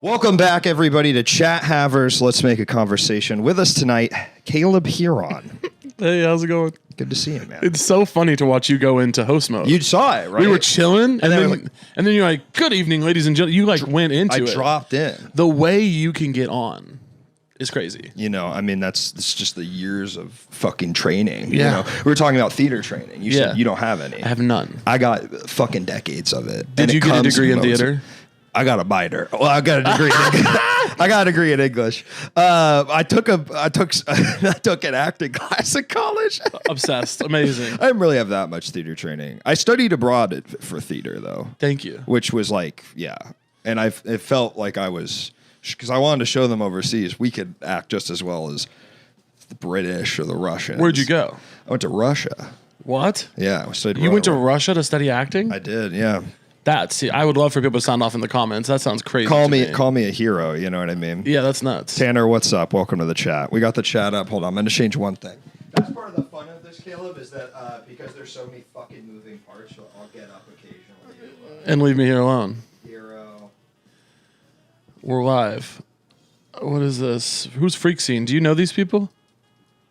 Welcome back, everybody, to Chat Havers. Let's make a conversation. With us tonight, Caleb Hearon. Hey, how's it going? Good to see you, man. It's so funny to watch you go into host mode. You saw it, right? We were chilling, and then then you're like, "Good evening, ladies and gentlemen." You like went into it. I dropped in. The way you can get on is crazy. You know, I mean, it's just the years of fucking training. Yeah. You know, we were talking about theater training. You said you don't have any. I have none. I got fucking decades of it. Did you get a degree in theater? I got a biter. Well, I got a degree. I got a degree in English. I took an acting class in college. Obsessed. Amazing. I didn't really have that much theater training. I studied abroad for theater though. Thank you. Which was like, yeah, and it felt like I was, because I wanted to show them overseas we could act just as well as the British or the Russians. Where'd you go? I went to Russia. What? Yeah, I studied. You went to Russia to study acting? I did. Yeah. I would love for people to sound off in the comments. That sounds crazy. Call me a hero. You know what I mean? Yeah, that's nuts. Tanner, what's up? Welcome to the chat. We got the chat up. Hold on, I'm going to change one thing. That's part of the fun of this, Caleb, is that because there's so many fucking moving parts, I'll get up occasionally. And leave me here alone. Hero. We're live. What is this? Who's Freak Scene? Do you know these people?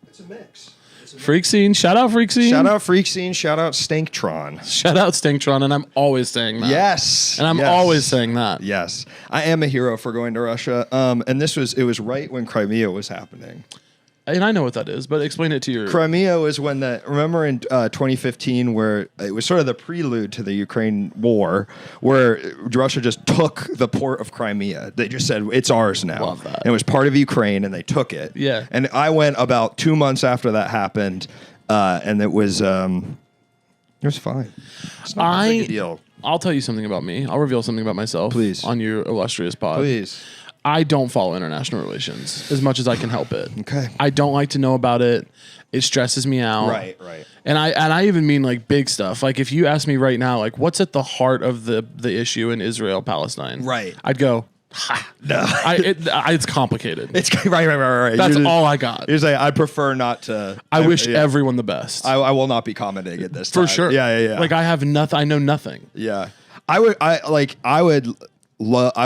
It's a mix. Freak Scene. Shout out Freak Scene. Shout out Freak Scene. Shout out Stanktron. Shout out Stinktron, and I'm always saying that. Yes. And I'm always saying that. Yes. I am a hero for going to Russia. And it was right when Crimea was happening. And I know what that is, but explain it to your... Crimea was when remember in 2015 where it was sort of the prelude to the Ukraine war, where Russia just took the port of Crimea. They just said, it's ours now. Love that. And it was part of Ukraine, and they took it. Yeah. And I went about 2 months after that happened, and it was fine. It's not a big deal. I'll tell you something about me. I'll reveal something about myself. Please. On your illustrious pod. Please. I don't follow international relations as much as I can help it. Okay. I don't like to know about it. It stresses me out. Right. And I even mean like big stuff. Like if you ask me right now, like what's at the heart of the issue in Israel Palestine? Right. I'd go, no. It's complicated. It's right. That's all I got. You're saying I prefer not to. I wish everyone the best. I will not be commenting at this time. For sure. Yeah. Like I have nothing. I know nothing. Yeah. I would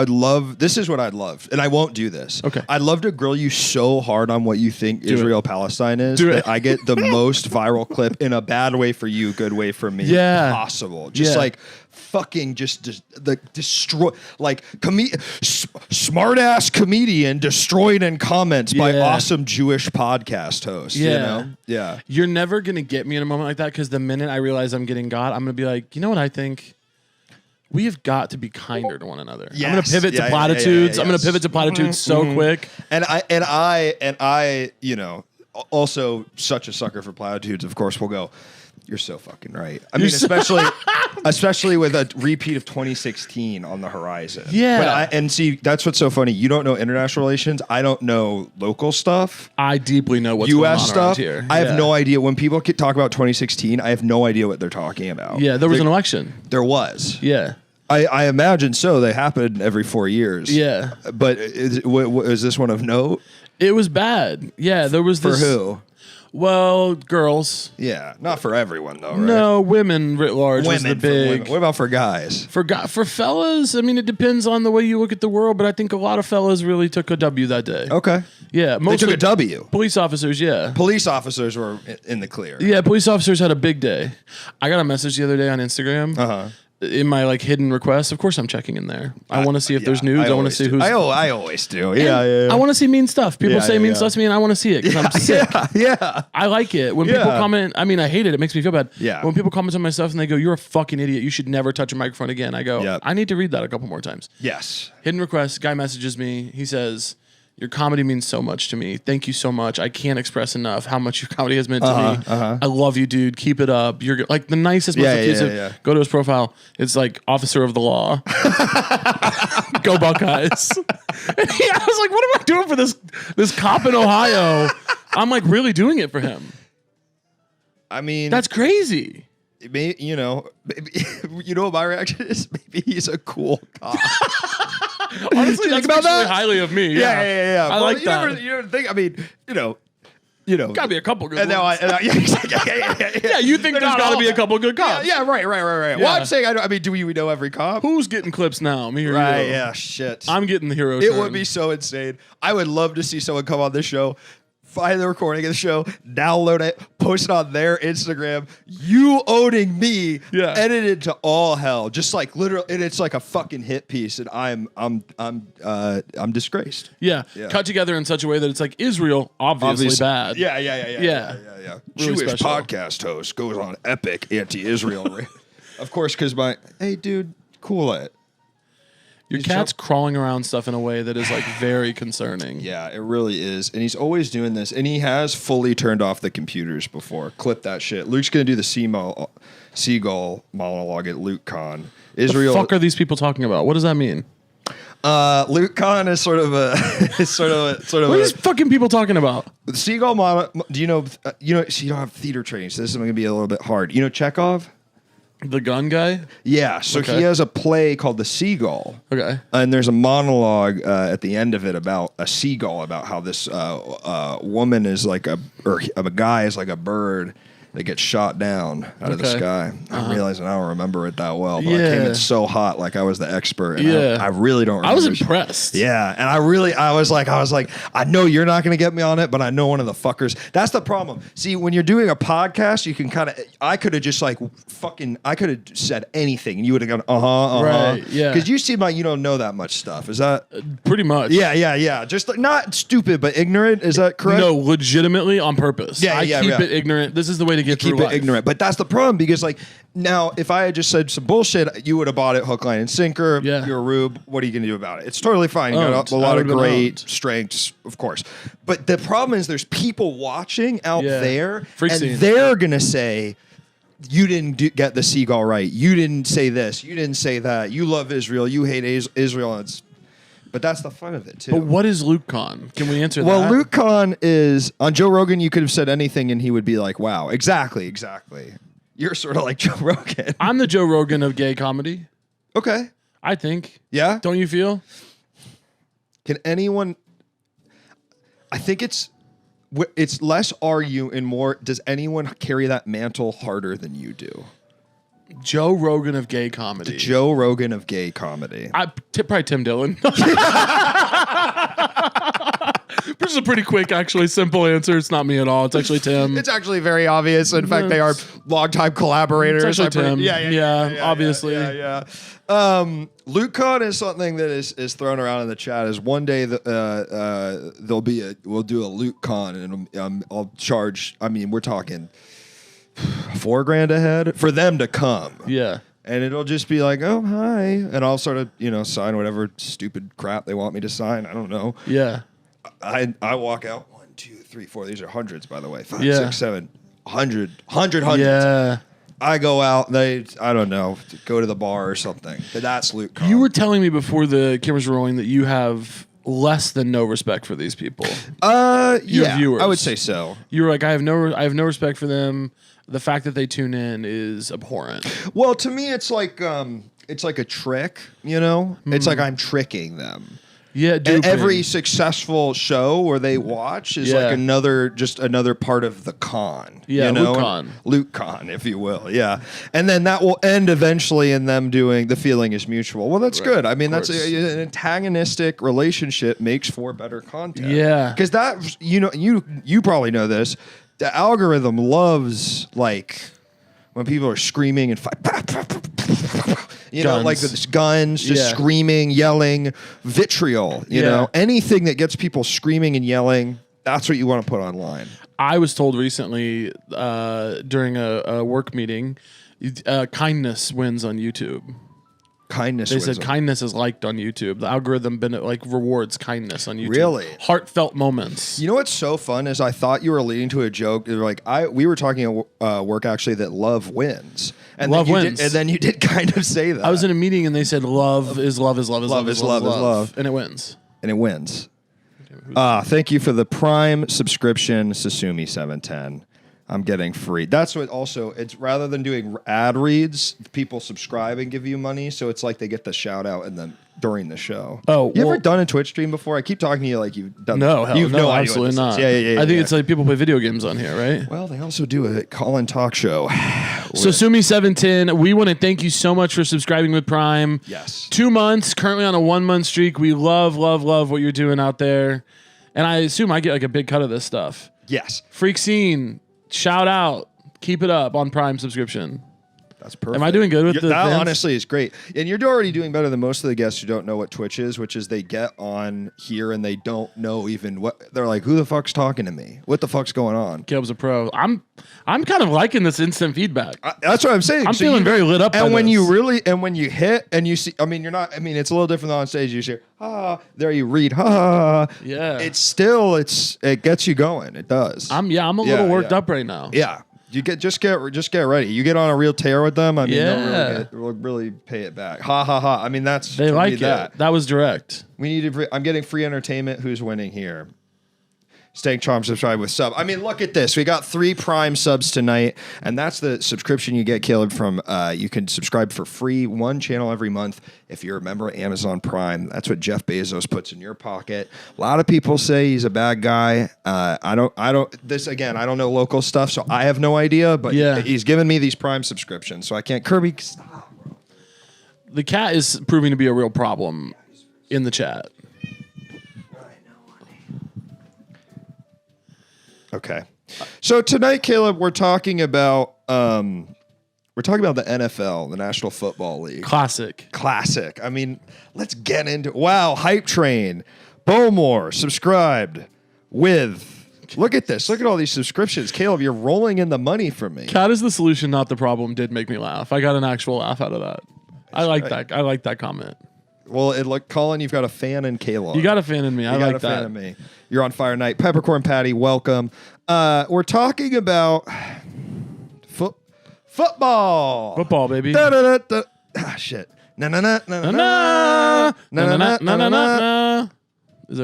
love, this is what I'd love, and I won't do this. Okay. I'd love to grill you so hard on what you think Israel-Palestine is that I get the most viral clip in a bad way for you, good way for me possible. Just like fucking destroy, like smart-ass comedian destroyed in comments by awesome Jewish podcast host. Yeah. You know? Yeah. You're never going to get me in a moment like that because the minute I realize I'm getting got, I'm going to be like, you know what I think? We have got to be kinder to one another. Yes. I'm going to pivot to platitudes. Yeah, I'm going to pivot to platitudes so quick. And I, you know, also such a sucker for platitudes. Of course, we'll go. You're so fucking right. I mean, especially with a repeat of 2016 on the horizon. Yeah. But see, that's what's so funny. You don't know international relations. I don't know local stuff. I deeply know what's US going on stuff. around here. I have no idea. When people talk about 2016, I have no iddia what they're talking about. Yeah, there was an election. There was. Yeah. I imagine so. They happen every 4 years. Yeah. But is this one of note? It was bad. Yeah, there was this. For who? Well, girls. Yeah, not for everyone though, right? No, women writ large was the big. What about for guys? For fellas, I mean, it depends on the way you look at the world, but I think a lot of fellas really took a W that day. Okay. Yeah, They took a W. Police officers, yeah. Police officers were in the clear. Yeah, police officers had a big day. I got a message the other day on Instagram. In my hidden requests, of course I'm checking in there. I want to see if there's nudes. I want to see who's. I always do. Yeah. I want to see mean stuff. People say mean stuff to me, and I want to see it because I'm sick. Yeah. I like it when people comment. I mean, I hate it. It makes me feel bad. Yeah. When people comment on my stuff and they go, "You're a fucking idiot. You should never touch a microphone again." I go, Yep. I need to read that a couple more times. Yes. Hidden request. Guy messages me. He says, "Your comedy means so much to me. Thank you so much. I can't express enough how much your comedy has meant to me. I love you, dude. Keep it up. You're like the nicest, most effusive." Yeah. Go to his profile. It's like officer of the law. Go Buckeyes. And I was like, what am I doing for this cop in Ohio? I'm like really doing it for him. I mean, That's crazy. You know what my reaction is? Maybe he's a cool cop. Honestly, that's about really that? highly of me. Yeah. I like that. You never think. I mean, you know, gotta be a couple good and ones. Yeah, you think there's gotta be a couple good cops. Yeah, right. Yeah. Well, I'm saying, I mean, do we know every cop? Who's getting clips now? Me or Right, you? yeah, shit. I'm getting the hero It turn. would be so insane. I would love to see someone come on this show, find the recording of the show, download it, post it on their Instagram. You owning me, edited to all hell, just like literally, and it's like a fucking hit piece, and I'm disgraced. Yeah, cut together in such a way that it's like Israel, obviously bad. Yeah. Really Jewish special. podcast host goes on epic anti-Israel. Of course, because hey, dude, cool it. Your cat's crawling around stuff in a way that is like very concerning. Yeah, it really is. And he's always doing this. And he has fully turned off the computers before. Clip that shit. Luke's going to do the seagull monologue at LukeCon. Israel. What the fuck are these people talking about? What does that mean? LukeCon is sort of What are these fucking people talking about? The seagull monologue. Do you know, so you don't have theater training, so this is going to be a little bit hard. You know Chekhov? The gun guy? Yeah, so he has a play called The Seagull. Okay. And there's a monologue at the end of it about a seagull, about how this woman is like a guy is like a bird that gets shot down out of the sky. I'm realizing I don't remember it that well, but I came in so hot like I was the expert. And I really don't remember. I was impressed. Yeah, and I was like, I know you're not going to get me on it, but I know one of the fuckers. That's the problem. See, when you're doing a podcast, you can kind of, I could have just like I could have said anything and you would have gone, Right, yeah. Because you seem like you don't know that much stuff. Is that? Pretty much. Yeah. Just like, not stupid, but ignorant. Is that correct? No, legitimately on purpose. I keep it ignorant. This is the way to get through Keep it life. ignorant. But that's the problem, because like now, if I had just said some bullshit, you would have bought it hook, line, and sinker. Yeah. You're a rube. What are you going to do about it? It's totally fine. You got a lot of great strengths, of course. But the problem is there's people watching out there, and they're going to say, you didn't get the seagull right. You didn't say this. You didn't say that. You love Israel. You hate Israel. But that's the fun of it, too. But what is LukeCon? Can we answer that? Well, LukeCon is, on Joe Rogan, you could have said anything and he would be like, wow, exactly. You're sort of like Joe Rogan. I'm the Joe Rogan of gay comedy. Okay. I think. Yeah? Don't you feel? Can anyone, I think it's less are you and more, does anyone carry that mantle harder than you do? Joe Rogan of gay comedy. The Joe Rogan of gay comedy. Probably Tim Dillon. This is a pretty quick, actually simple answer. It's not me at all. It's actually Tim. It's actually very obvious. In fact, they are longtime collaborators. It's actually Tim. Yeah, obviously. Yeah. LukeCon is something that is thrown around in the chat. Is one day we'll do a LukeCon, and I'll charge. I mean, we're talking $4,000 a head for them to come. Yeah. And it'll just be like, oh, hi. And I'll sort of, sign whatever stupid crap they want me to sign. I don't know. Yeah. I walk out. 1, 2, 3, 4. These are hundreds, by the way. 5, 6, 7, 100. Yeah. I go out. I don't know, go to the bar or something. That's LukeCon. You were telling me before the cameras were rolling that you have less than no respect for these people. Your viewers. I would say so. You were like, I have no respect for them. The fact that they tune in is abhorrent. Well, to me, it's like a trick. It's like I'm tricking them. Yeah, and every successful show where they watch is like another part of the con. Yeah, LukeCon, if you will. Yeah, and then that will end eventually in them doing the feeling is mutual. Well, that's good. I mean, that's an antagonistic relationship makes for better content. Yeah, because that you probably know this. The algorithm loves like when people are screaming and fight. Like the guns, just screaming, yelling, vitriol, you know, anything that gets people screaming and yelling, that's what you want to put online. I was told recently during a work meeting, kindness wins on YouTube. They said kindness is liked on YouTube. The algorithm rewards kindness on YouTube. Really? Heartfelt moments. You know what's so fun is I thought you were leading to a joke. We were talking at work actually that love wins. And love wins. And then you did kind of say that. I was in a meeting and they said love is love is love is love is love is love. And it wins. Thank you for the Prime subscription, Sasumi710. I'm getting free. That's what also, it's rather than doing ad reads, people subscribe and give you money. So it's like they get the shout out and then during the show. Oh, you ever done a Twitch stream before? I keep talking to you like you've done. No, hell, you've no, idea absolutely not. Yeah. I think it's like people play video games on here, right? Well, they also do a call and talk show. So Sumi710, we want to thank you so much for subscribing with Prime. Yes. 2 months, currently on a 1 month streak. We love what you're doing out there. And I assume I get like a big cut of this stuff. Yes. Freak Scene, shout out. Keep it up on Prime subscription. That's perfect. Am I doing good with that? Honestly, is great. And you're already doing better than most of the guests who don't know what Twitch is, which is they get on here and they don't know even what they're like. Who the fuck's talking to me? What the fuck's going on? Caleb's a pro. I'm kind of liking this instant feedback. That's what I'm saying. I'm feeling very lit up. And by when this. when you hit and you see, I mean, you're not. I mean, it's a little different than on stage. You hear, there you read, Yeah. It gets you going. It does. I'm a little worked up right now. Yeah. You just get ready. You get on a real tear with them. I mean, they'll really pay it back. Ha ha ha. I mean, they like it. That was direct. We need I'm getting free entertainment. Who's winning here? Staying charm, subscribe with sub. I mean, look at this. We got 3 Prime subs tonight, and that's the subscription you get, Caleb, from you can subscribe for free, 1 channel every month if you're a member of Amazon Prime. That's what Jeff Bezos puts in your pocket. A lot of people say he's a bad guy. I don't know local stuff, so I have no idea, but he's given me these Prime subscriptions, so I can't. Kirby, stop, bro. The cat is proving to be a real problem in the chat. Okay, so tonight, Caleb, we're talking about the NFL, the National Football League. Classic. I mean, let's get into it. Wow, hype train. Bowmore subscribed with. Look at this. Look at all these subscriptions, Caleb. You're rolling in the money for me. Cat is the solution, not the problem. Did make me laugh. I got an actual laugh out of that. I like that comment. Well, Colin, you've got a fan in Caleb. You got a fan in me. I like that. You got a fan in me. You're on fire night. Peppercorn Patty, welcome. We're talking about football. Football, baby. Shit. Is there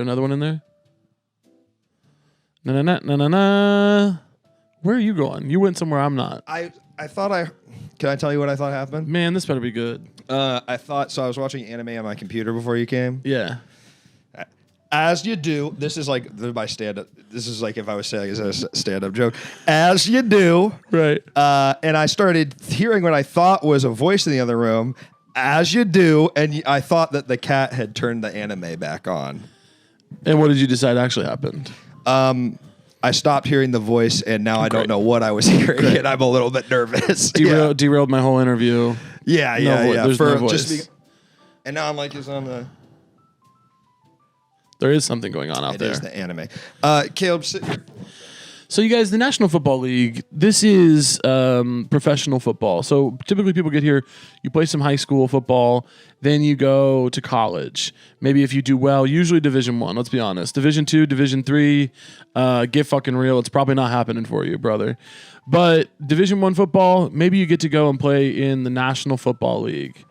another one in there? Where are you going? You went somewhere I'm not. Can I tell you what I thought happened? Man, this better be good. I was watching anime on my computer before you came. Yeah. As you do, this is like my stand-up. This is like if I was saying it's a stand-up joke. As you do, right? And I started hearing what I thought was a voice in the other room. As you do, and I thought that the cat had turned the anime back on. And what did you decide actually happened? I stopped hearing the voice, and now I don't know what I was hearing, and I'm a little bit nervous. Derailed my whole interview. Yeah. There's no voice. And now I'm like, it's on the. There is something going on out there. It is the anime. Caleb, sit here. So you guys, the National Football League, this is professional football. So typically people get here, you play some high school football, then you go to college. Maybe if you do well, usually Division I, let's be honest. Division II, Division III, get fucking real. It's probably not happening for you, brother. But Division I football, maybe you get to go and play in the National Football League.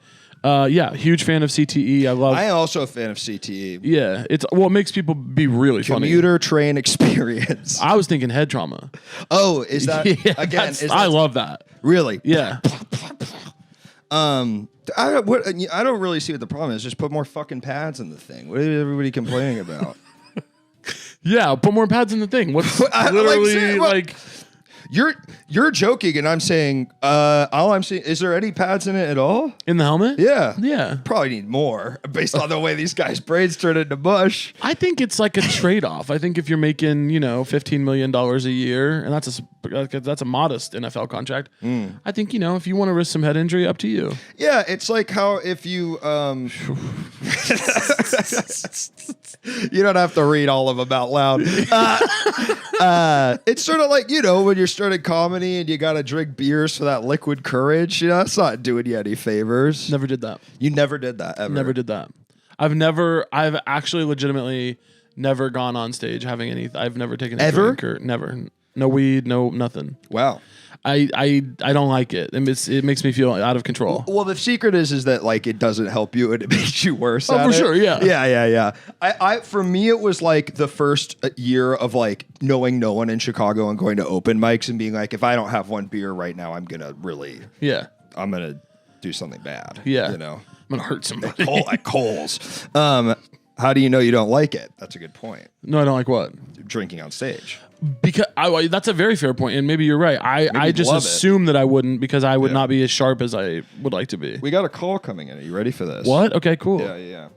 Huge fan of CTE. I am also a fan of CTE. Yeah, it makes people be really funny. Commuter train experience. I was thinking head trauma. Oh, is that again? I love that. Really? Yeah. I don't really see what the problem is. Just put more fucking pads in the thing. What is everybody complaining about? Yeah, put more pads in the thing. What's literally like? You're joking, and I'm saying all I'm saying is there any pads in it at all? In the helmet? Yeah. Probably need more based on the way these guys' braids turn into mush. I think it's like a trade-off. I think if you're making $15 million a year, and that's a modest NFL contract. I think if you want to risk some head injury, up to you. Yeah, it's like how if you you don't have to read all of them out loud. It's sort of like when you're starting comedy and you got to drink beers for that liquid courage. That's not doing you any favors. Never did that. You never did that ever. Never did that. I've actually legitimately never gone on stage having any. I've never taken a drink or never. No weed, no nothing. Wow. I don't like it. It makes me feel out of control. Well, the secret is that like it doesn't help you and it makes you worse. Oh, for sure, yeah. Yeah. I for me it was like the first year of like knowing no one in Chicago and going to open mics and being like, if I don't have one beer right now, I'm gonna do something bad. Yeah. You know, I'm gonna hurt somebody. At Coles. How do you know you don't like it? That's a good point. No, I don't like what? Drinking on stage. Because that's a very fair point, and maybe you're right. I just assume that I wouldn't because I would not be as sharp as I would like to be. We got a call coming in. Are you ready for this? What? Okay, cool. Yeah.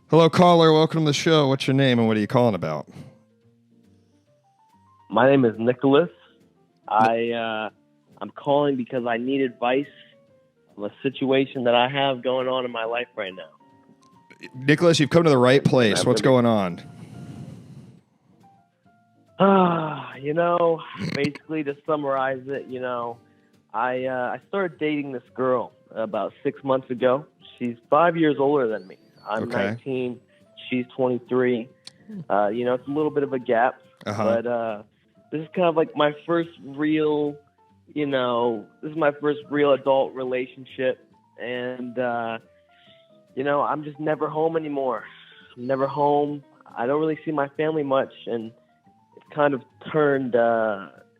Hello, caller. Welcome to the show. What's your name and what are you calling about? My name is Nicholas. I'm calling because I need advice on a situation that I have going on in my life right now. Nicholas, you've come to the right place. What's going on? Basically to summarize it, I started dating this girl about 6 months ago. She's 5 years older than me. I'm 19. She's 23. It's a little bit of a gap, but this is kind of like my first real, adult relationship. And, I'm just never home anymore. I'm never home. I don't really see my family much. And it's kind of turned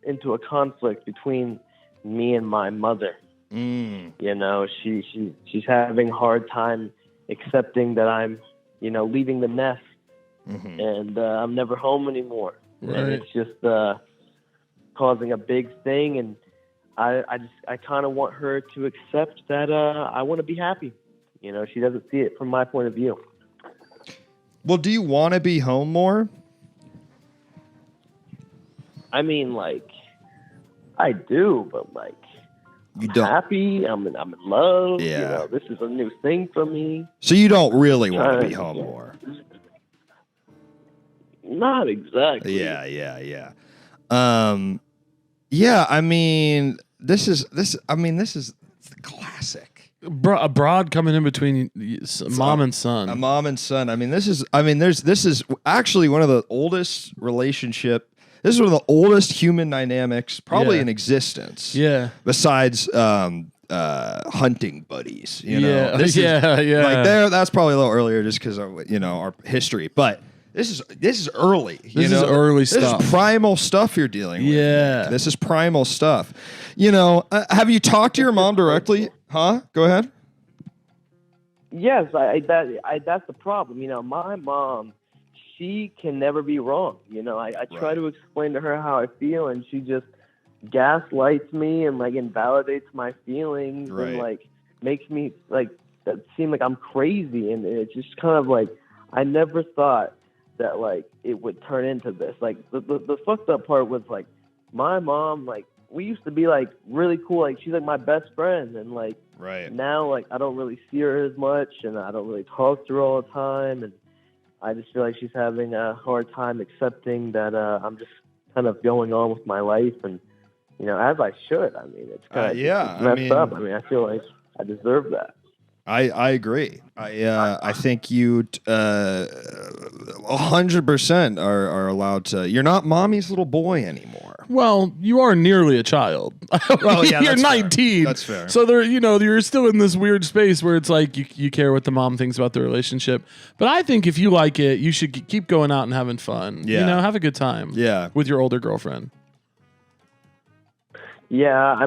into a conflict between me and my mother. She's having a hard time accepting that I'm, leaving the nest, and I'm never home anymore. Right. And it's just causing a big thing. And I kind of want her to accept that I want to be happy. She doesn't see it from my point of view. Well, do you want to be home more? I mean, I do, but you don't. Happy. I'm in love. Yeah. This is a new thing for me. So you don't really want to be home more. Not exactly. Yeah. I mean, this is classic. A broad coming in between mom and son. A mom and son. This is actually one of the oldest relationship. This is one of the oldest human dynamics probably in existence. Yeah. Besides hunting buddies. Yeah. Like that's probably a little earlier just because of our history. But this is early. This is early stuff. This is primal stuff you're dealing with. Yeah. This is primal stuff. Have you talked to your mom directly? Huh? Go ahead. Yes, that's the problem. My mom, she can never be wrong. I try to explain to her how I feel, and she just gaslights me and invalidates my feelings and makes me that seem like I'm crazy. And it's just kind of I never thought that it would turn into this. The fucked up part was my mom, we used to be really cool. She's my best friend, and now I don't really see her as much, and I don't really talk to her all the time, and I just feel like she's having a hard time accepting that I'm just kind of going on with my life, and as I should. It's kind of messed up. I feel like I deserve that. I agree. I think you 100% are allowed to. You're not mommy's little boy anymore. Well, you are nearly a child. Well, yeah, you're 19. Fair. That's fair. So you're still in this weird space where it's you care what the mom thinks about the relationship. But I think if you like it, you should keep going out and having fun. Yeah. Have a good time. Yeah. With your older girlfriend. Yeah,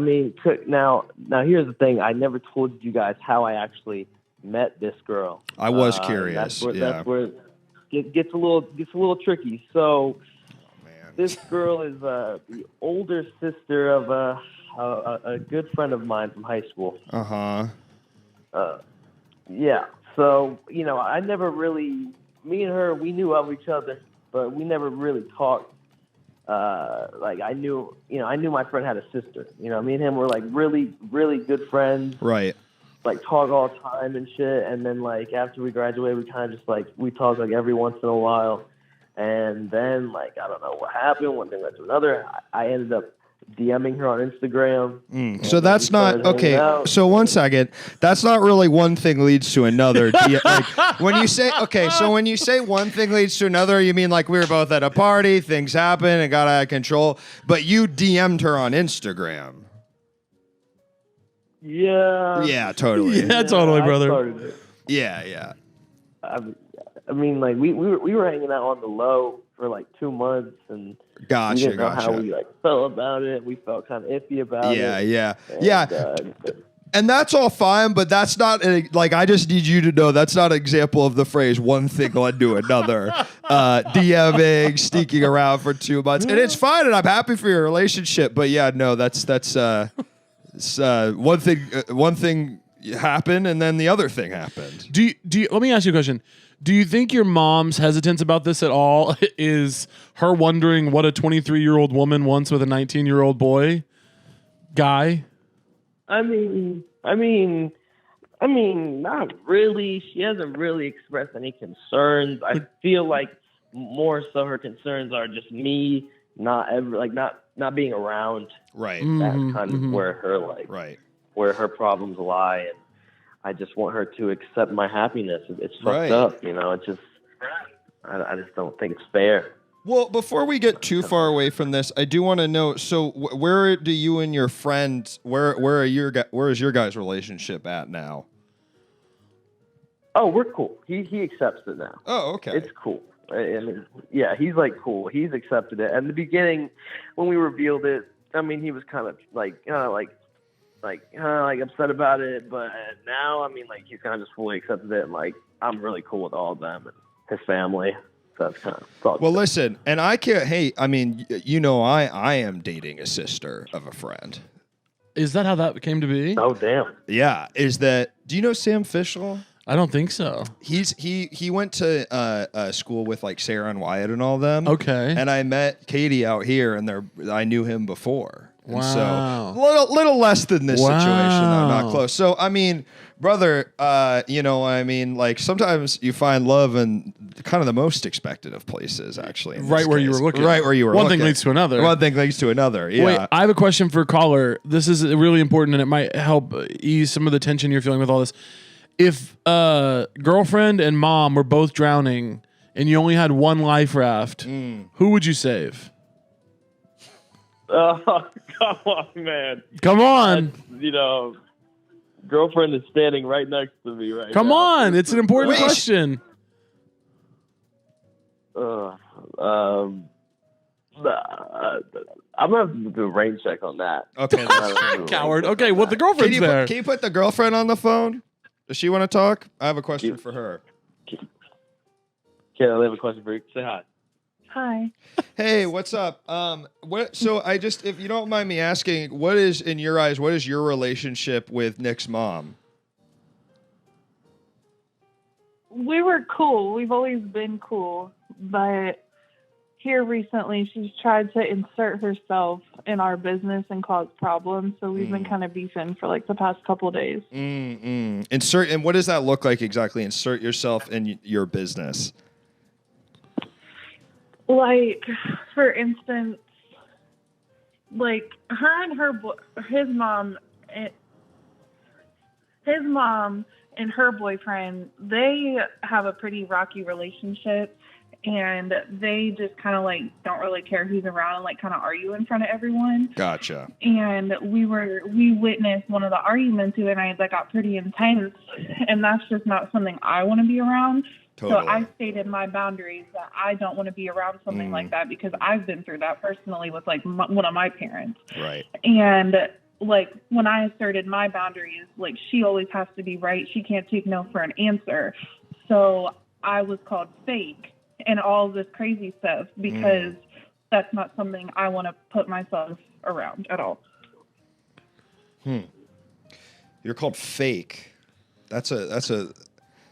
now here's the thing. I never told you guys how I actually met this girl. I was curious. That's where it gets a little tricky. So, this girl is the older sister of a good friend of mine from high school. Yeah. So I never really. Me and her, we knew of each other, but we never really talked. I knew my friend had a sister. Me and him were really, really good friends. Right. Talk all the time and shit. And then after we graduated, we kind of just we talk every once in a while. And then I don't know what happened. One thing led to another. I ended up DMing her on Instagram. So that's not okay. So 1 second, that's not really one thing leads to another. Like, when you say when you say one thing leads to another, you mean like we were both at a party, things happened, and got out of control, but you DM'd her on Instagram. Yeah. Yeah, totally. Yeah, totally, brother. Yeah. I mean, like we were hanging out on the low for like 2 months, and we didn't know how we like felt about it. We felt kind of iffy about it. Yeah. And that's all fine, but that's not like, I just need you to know that's not an example of the phrase "one thing led to another." DMing, sneaking around for 2 months, and it's fine, and I'm happy for your relationship. But yeah, no, that's one thing happened, and then the other thing happened. Do you? Let me ask you a question. Do you think your mom's hesitance about this at all is her wondering what a 23-year-old woman wants with a 19-year-old guy? I mean, not really. She hasn't really expressed any concerns. I feel like more so her concerns are just me not being around. Right. That's kind of where her where her problems lie, and I just want her to accept my happiness. It's fucked up, you know. It's just I just don't think it's fair. Well, before we get too far away from this, I do want to know. So, where do you and your friend? Where is your guys' relationship at now? Oh, we're cool. He accepts it now. Oh, okay. It's cool. I mean, yeah, he's like cool. He's accepted it. And in the beginning, when we revealed it, I mean, he was kind of upset about it. But now, I mean, like he's kind of just fully accepted it. And like I'm really cool with all of them and his family. That's kind of well, listen, and I can't. Hey, I mean, you know, I am dating a sister of a friend. Is that how that came to be? Oh, damn. Yeah. Do you know Sam Fischel? I don't think so. He went to school with like Sarah and Wyatt and all them. Okay. And I met Katie out here, and I knew him before. And wow. So little less than this situation, though, not close. So I mean, brother, you know, I mean, like sometimes you find love in kind of the most expected of places, actually. Right where you were looking. Right where you were looking. One thing leads to another. One thing leads to another. Yeah. Wait, I have a question for caller. This is really important, and it might help ease some of the tension you're feeling with all this. If girlfriend and mom were both drowning, and you only had one life raft, who would you save? Oh, come on, man. Come on. You know, girlfriend is standing right next to me right now. Come on. It's an important question. I'm going to have to do a rain check on that. Okay. Coward. Okay, well, the girlfriend's there. Can you put the girlfriend on the phone? Does she want to talk? I have a question for her. Okay, I have a question for you. Say hi. Hi. Hey, what's up? So if you don't mind me asking, what is, in your eyes, what is your relationship with Nick's mom? We were cool. We've always been cool. But here recently, she's tried to insert herself in our business and cause problems. So we've been kind of beefing for like the past couple of days. Insert, and what does that look like exactly? Insert yourself in your business. Like, for instance, like her and his mom and her boyfriend, they have a pretty rocky relationship, and they just kind of like don't really care who's around and like kind of argue in front of everyone. Gotcha. And we witnessed one of the arguments the other night that got pretty intense, and that's just not something I want to be around. Totally. So I stated my boundaries that I don't want to be around something like that because I've been through that personally with like one of my parents. Right. And like when I asserted my boundaries, like she always has to be right. She can't take no for an answer. So I was called fake and all this crazy stuff because that's not something I want to put myself around at all. You're called fake. That's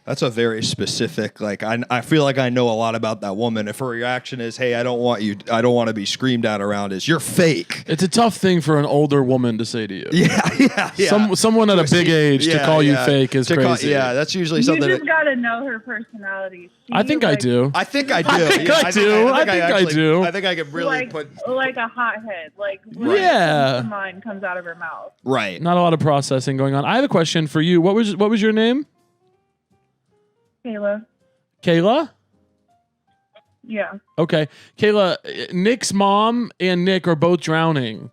That's a very specific, like, I feel like I know a lot about that woman. If her reaction is, hey, I don't want to be screamed at around, is you're fake. It's a tough thing for an older woman to say to you. Yeah. Someone at a big age to call you fake is crazy. That's usually something. You just got to know her personality. I think I do. I think I do. I think I do. I think I could really put. Like a hothead. Like, mind comes out of her mouth. Right. Not a lot of processing going on. I have a question for you. What was your name? Kayla? Yeah. Okay. Kayla, Nick's mom and Nick are both drowning,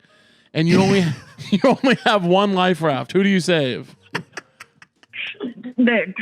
and you only have one life raft. Who do you save? Nick.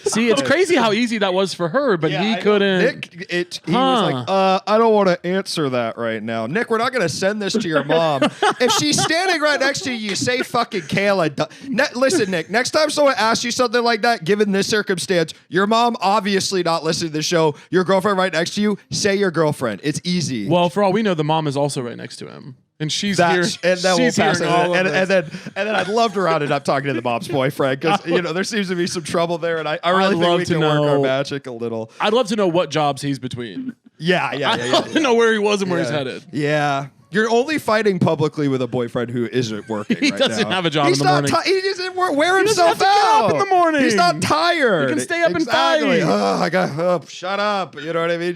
See, it's crazy how easy that was for her, but he couldn't. Nick, he was like, I don't want to answer that right now. Nick, we're not going to send this to your mom. If she's standing right next to you, say fucking Kayla. Listen, Nick, next time someone asks you something like that, given this circumstance, your mom obviously not listening to the show, your girlfriend right next to you, say your girlfriend. It's easy. Well, for all we know, the mom is also right next to him. And she's here. And then I'd love to round it up talking to the mom's boyfriend because there seems to be some trouble there, and I really think we can work our magic a little. I'd love to know what jobs he's between. I'd love to know where he was and where he's headed. Yeah. You're only fighting publicly with a boyfriend who isn't working right now. He doesn't have a job in the morning. He doesn't wear himself out. Get up in the morning. He's not tired. He can stay up and fight. Shut up. You know what I mean?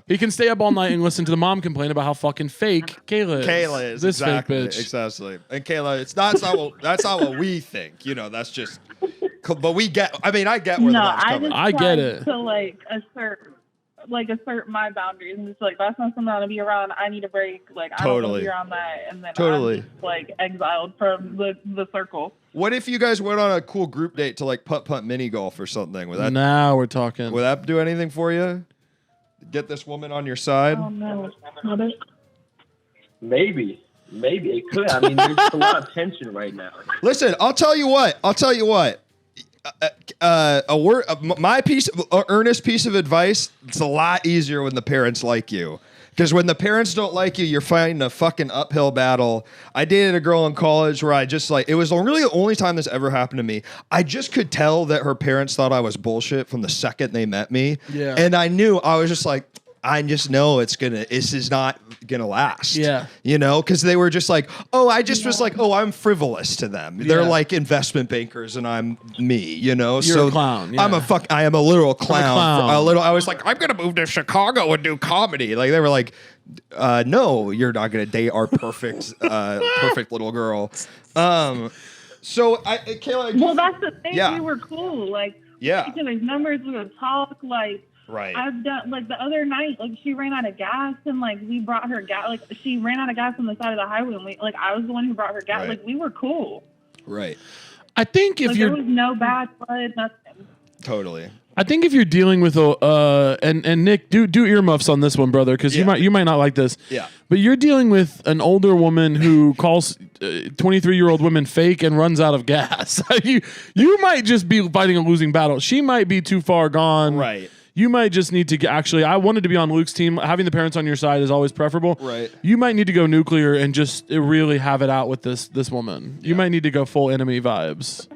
He can stay up all night and listen to the mom complain about how fucking fake Kayla is. Kayla is. This exactly, fake bitch. Exactly. And Kayla, that's not what we think. That's just... But we get... I mean, I get where the mom's coming. I get it. To, assert my boundaries and just that's not something I want to be around. I need a break. I don't want to be around that. And then I'm just, exiled from the circle. What if you guys went on a cool group date to putt mini golf or something? Now we're talking. Would that do anything for you? Get this woman on your side? Oh no. Maybe it could. I mean, there's a lot of tension right now. Listen, I'll tell you what. Earnest piece of advice. It's a lot easier when the parents like you, because when the parents don't like you, you're fighting a fucking uphill battle. I dated a girl in college where I just it was really the only time this ever happened to me. I just could tell that her parents thought I was bullshit from the second they met me. Yeah, and I knew. I was just like, I just know this is not gonna last. Yeah. Because they were just like, I'm frivolous to them. They're like investment bankers and I'm me, You're a clown. Yeah. I am a literal clown. I was like, I'm gonna move to Chicago and do comedy. They were like, no, you're not gonna date our perfect little girl. Kayla. Well, that's the thing. Yeah. We were cool. Each other's numbers, we would talk. Right. I've done the other night, she ran out of gas and we brought her gas. She ran out of gas on the side of the highway and we I was the one who brought her gas. Right. We were cool. Right. I think if there was no bad blood, nothing. Totally. I think if you're dealing with and Nick, do earmuffs on this one, brother, because you might not like this. Yeah. But you're dealing with an older woman who calls 23-year-old women fake and runs out of gas. you might just be fighting a losing battle. She might be too far gone. Right. You might just need to I wanted to be on Luke's team. Having the parents on your side is always preferable. Right. You might need to go nuclear and just really have it out with this woman. Yeah. You might need to go full enemy vibes.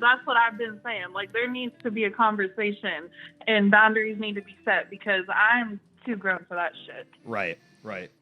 That's what I've been saying. There needs to be a conversation and boundaries need to be set because I'm too grown for that shit. Right.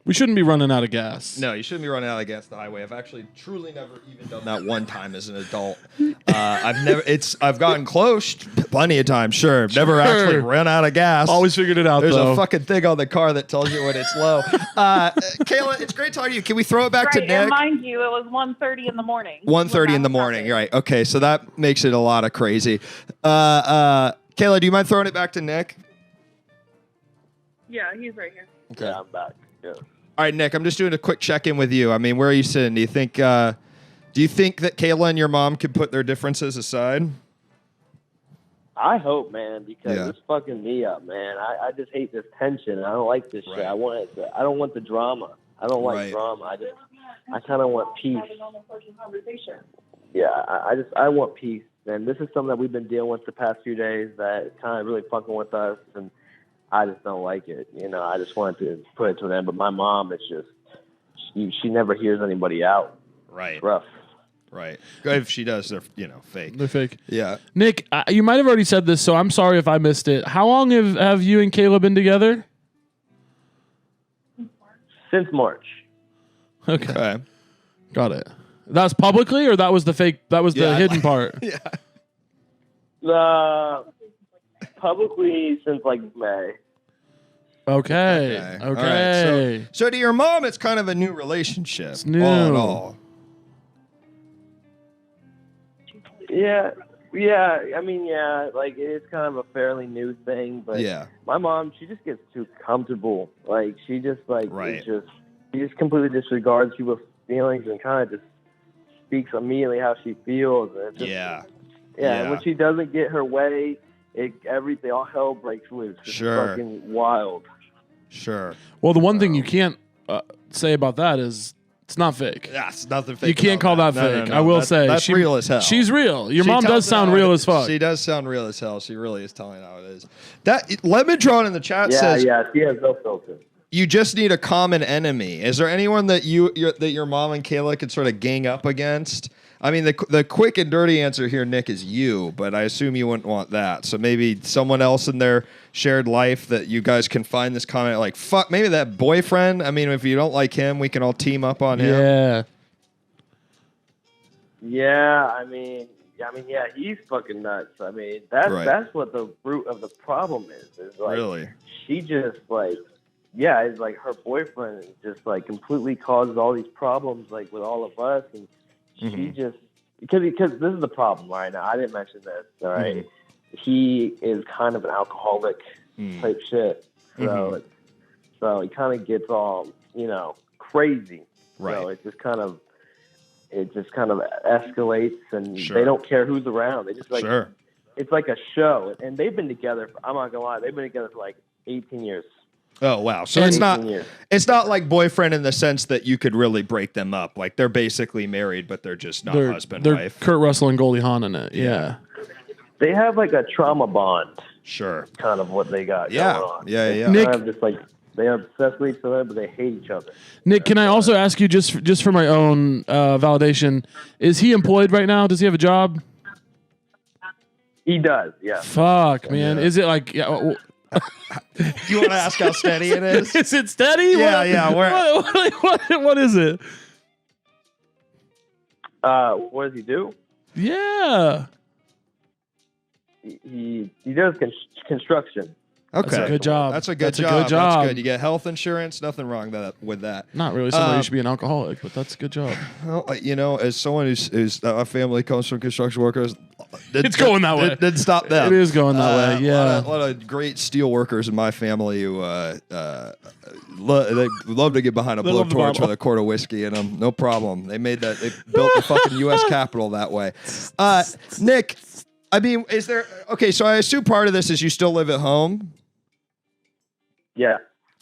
We shouldn't be running out of gas. No, you shouldn't be running out of gas on the highway. I've actually truly never even done that one time as an adult. I've gotten close plenty of times, sure. Never actually ran out of gas. Always figured it out, There's though. a fucking thing on the car that tells you when it's low. Kayla, it's great talking to you. Can we throw it back to Nick? And mind you, it was 1:30 in the morning. 1:30 in the morning, right. Okay, so that makes it a lot of crazy. Kayla, do you mind throwing it back to Nick? Yeah, he's right here. Okay. Yeah, I'm back. Yeah. All right, Nick, I'm just doing a quick check-in with you. I mean, where are you sitting? Do you think that Kayla and your mom could put their differences aside? I hope, man, because it's fucking me up, man. I just hate this tension. I don't like this shit. I don't want the drama. I don't like drama. I kind of want peace. Yeah, I want peace. And this is something that we've been dealing with the past few days that is kind of really fucking with us, and I just don't like it. I just wanted to put it to an end. But my mom, it's just, she never hears anybody out. Right. It's rough. Right. If she does, they're fake. They're fake. Yeah. Nick, you might have already said this, so I'm sorry if I missed it. How long have you and Kayla been together? Since March. Okay. Got it. That's publicly, or that was the fake? That was the hidden part. Yeah. Publicly since like May. Okay. All right. So to your mom, it's kind of a new relationship. It's new. All in all. Yeah. I mean, like it's kind of a fairly new thing, but my mom, she just gets too comfortable. Like she just she just completely disregards people's feelings and kind of just speaks immediately how she feels. And and when she doesn't get her way, everything, all hell breaks loose. It's fucking wild. Sure. Well, the one thing you can't say about that is it's not fake. Yeah, it's nothing fake. You can't call that fake. No. I will say that's real as hell. She's real. Your mom does sound real as fuck. She does sound real as hell. She really is telling how it is. That Lemon-Tron in the chat says, she has no filter. You just need a common enemy. Is there anyone that your mom and Kayla could sort of gang up against? I mean, the quick and dirty answer here, Nick, is you, but I assume you wouldn't want that. So maybe someone else in their shared life that you guys can find this comment like, fuck, maybe that boyfriend. I mean, if you don't like him, we can all team up on him. Yeah. Yeah, I mean, he's fucking nuts. I mean, that's what the root of the problem is like, really? She just like, it's like her boyfriend just like completely causes all these problems like with all of us, and she just because this is the problem right now. I didn't mention this. All right, he is kind of an alcoholic type shit. So so he kind of gets all crazy. Right. So it just kind of escalates, and they don't care who's around. They just like it's like a show, and they've been together. I'm not gonna lie, they've been together for like 18 years. Oh wow! So it's not like boyfriend in the sense that you could really break them up. Like they're basically married, but they're just not husband they're wife. Kurt Russell and Goldie Hawn in it. Yeah. They have like a trauma bond. Sure. Kind of what they got going on. Yeah. Nick, just like they are obsessed with each other, but they hate each other. Nick, can I also ask you just for my own validation? Is he employed right now? Does he have a job? He does. Yeah. Fuck, man. Is it like? Yeah, you want to ask how steady it is? Is it steady? Yeah. What is it? What does he do? Yeah. He does construction. Okay. That's a good job. That's a good job. That's good. You get health insurance. Nothing wrong with that. Not really somebody who should be an alcoholic, but that's a good job. Well, as someone whose family comes from construction workers, it's going that way. It didn't stop them. It is going that way. Yeah. A lot of great steel workers in my family who they love to get behind a blowtorch with a quart of whiskey in them. No problem. They made that. They built the fucking U.S. Capitol that way. Nick, I mean, is there? Okay, so I assume part of this is you still live at home. Yeah.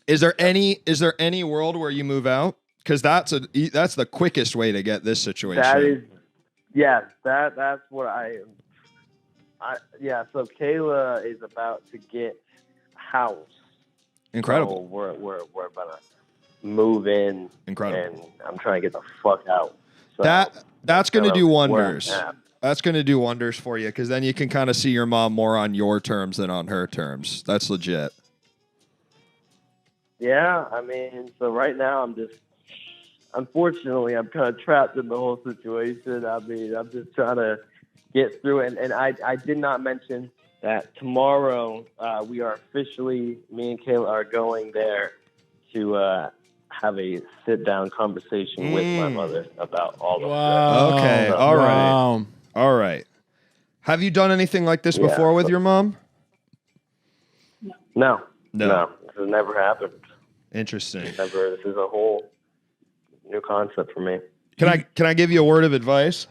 Is there any world where you move out? Because that's the quickest way to get this situation. That is, that's what So Kayla is about to get a house. Incredible. So we're about to move in. Incredible. And I'm trying to get the fuck out. So that's going to do wonders. That's going to do wonders for you because then you can kind of see your mom more on your terms than on her terms. That's legit. Yeah, I mean, so right now unfortunately, I'm kind of trapped in the whole situation. I mean, I'm just trying to get through it. And I did not mention that tomorrow we are officially, me and Kayla are going there to have a sit-down conversation with my mother about all of this. Okay, all right. All right. Have you done anything like this before with your mom? No. This has never happened. Interesting. This is a whole new concept for me. Can I give you a word of advice?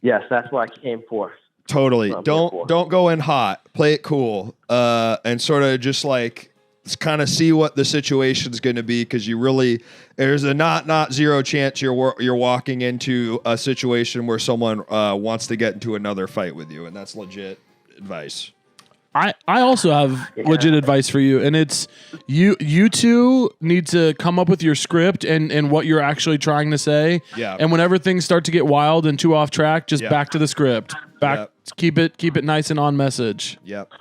Yes, that's what I came for. Totally. Don't go in hot. Play it cool. And sort of just like kind of see what the situation's going to be because there's a not zero chance you're walking into a situation where someone wants to get into another fight with you, and that's legit advice. I also have legit advice for you, and it's you two need to come up with your script and what you're actually trying to say. Yeah. And whenever things start to get wild and too off track, just back to the script. Keep it nice and on message. Yep.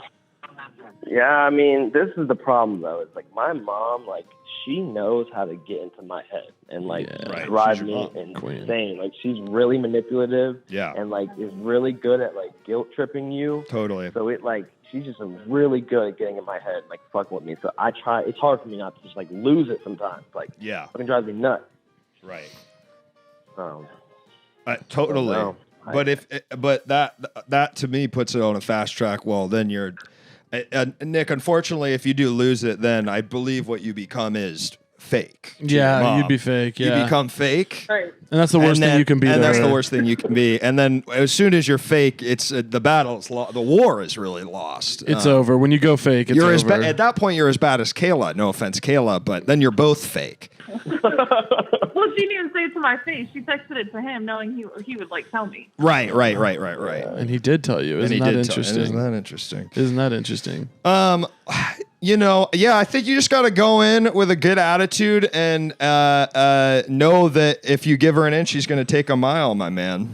Yeah, I mean, this is the problem though. It's like my mom, like she knows how to get into my head and like drive me insane. Like she's really manipulative. Yeah. And like is really good at like guilt tripping you. Totally. So it like she's just really good at getting in my head, and, like fucking with me. So I try. It's hard for me not to just like lose it sometimes. Like fucking drives me nuts. Right. Totally. But that to me puts it on a fast track. Well, then you're. Nick, unfortunately, if you do lose it, then I believe what you become is fake. Yeah, you'd be fake. Yeah. You become fake. Right. And that's the worst thing you can be. And that's the worst thing you can be. And then as soon as you're fake, it's the battle's the war is really lost. It's over. When you go fake, it's over. At that point, you're as bad as Kayla. No offense, Kayla, but then you're both fake. Well, she didn't even say it to my face. She texted it to him, knowing he would like tell me. Right. And he did tell you. Isn't that interesting? Isn't that interesting? I think you just got to go in with a good attitude and know that if you give her an inch, she's going to take a mile, my man.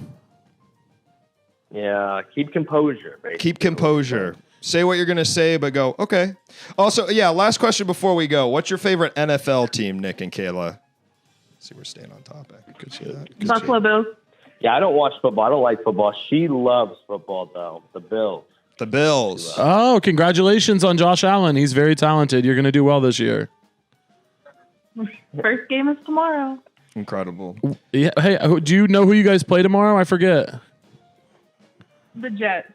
Yeah, keep composure. Basically. Keep composure. Say what you're going to say, but go, okay. Also, last question before we go. What's your favorite NFL team, Nick and Kayla? Let's see, we're staying on topic. Good shit. Buffalo Bills. Yeah, I don't watch football. I don't like football. She loves football, though. The Bills. The Bills. Oh, congratulations on Josh Allen. He's very talented. You're going to do well this year. First game is tomorrow. Incredible. Yeah. Hey, do you know who you guys play tomorrow? I forget. The Jets.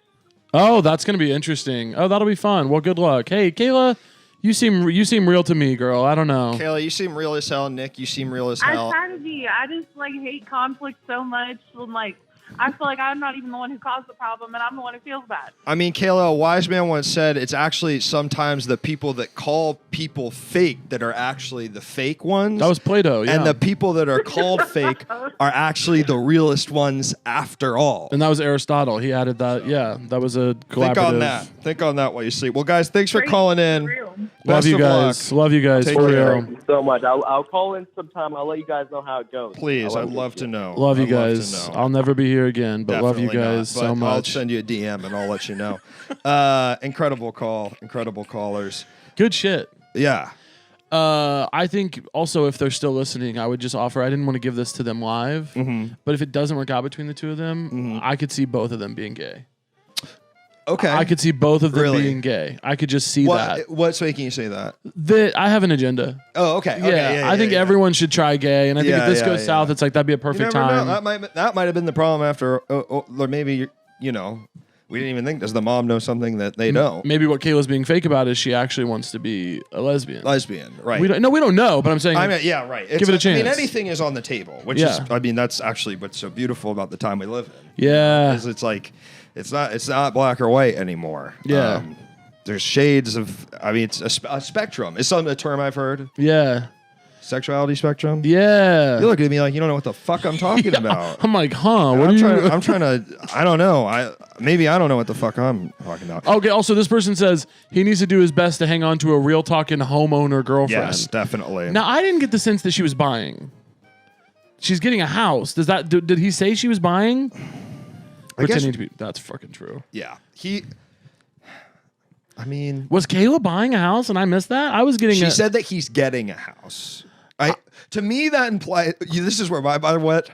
Oh, that's going to be interesting. Oh, that'll be fun. Well, good luck. Hey, Kayla, you seem real to me, girl. I don't know. Kayla, you seem real as hell. Nick, you seem real as hell. I try to be. I just like hate conflict so much. And, like, I feel like I'm not even the one who caused the problem, and I'm the one who feels bad. I mean, Kayla, a wise man once said it's actually sometimes the people that call people fake that are actually the fake ones. That was Plato, yeah. And the people that are called fake are actually the realest ones after all. And that was Aristotle. He added that. Yeah, that was a collaborative. Think on that while you sleep. Well, guys, thanks for calling in. Love you guys. Love you guys. Take for care. real. Thank you so much. I'll call in sometime. I'll let you guys know how it goes. Please, I'd love to know. Love you guys. I'll never be here again, but Definitely love you guys so much. I'll send you a DM and I'll let you know. Incredible call. Incredible callers. Good shit. Yeah. I think also if they're still listening, I would just offer, I didn't want to give this to them live, but if it doesn't work out between the two of them, I could see both of them being gay. Okay. I could see both of them being gay. I could just see that. What's making you say that? That I have an agenda. Oh, okay. Yeah, I think everyone should try gay, and I think if this goes south, it's like that'd be a perfect time. That might have been the problem after, or maybe we didn't even think. Does the mom know something that they don't? Maybe what Kayla's being fake about is she actually wants to be a lesbian. Right? We don't know, but I'm saying. Yeah, right. Give it a chance. I mean, anything is on the table, which is. I mean, that's actually what's so beautiful about the time we live in. Yeah, is it's like. It's not black or white anymore. Yeah. There's shades of, I mean, it's a spectrum. It's a term I've heard. Yeah. Sexuality spectrum. Yeah. You look at me like you don't know what the fuck I'm talking about. I'm like, huh? What I'm trying to, I don't know. I don't know what the fuck I'm talking about. Okay, also this person says he needs to do his best to hang on to a real talking homeowner girlfriend. Yes, definitely. Now, I didn't get the sense that she was buying. She's getting a house. Did he say she was buying? Pretending to be. That's fucking true. Yeah. I mean. Was Kayla buying a house and I missed that? I was getting She said that he's getting a house. To me, that implies. This is where by what?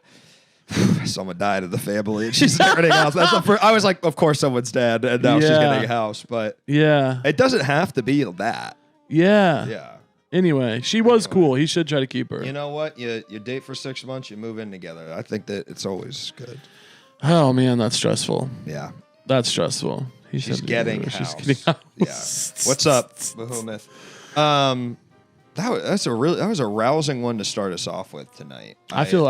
Someone died in the family and she's getting a house. That's the first. I was like, of course someone's dead and now she's getting a house. But yeah. It doesn't have to be that. Yeah. Yeah. Anyway, she was cool. He should try to keep her. You know what? You date for 6 months, you move in together. I think that it's always good. Oh man, that's stressful. Yeah, that's stressful. She's getting house. She's getting house. Yeah. What's up, Behemoth? That was a rousing one to start us off with tonight. I feel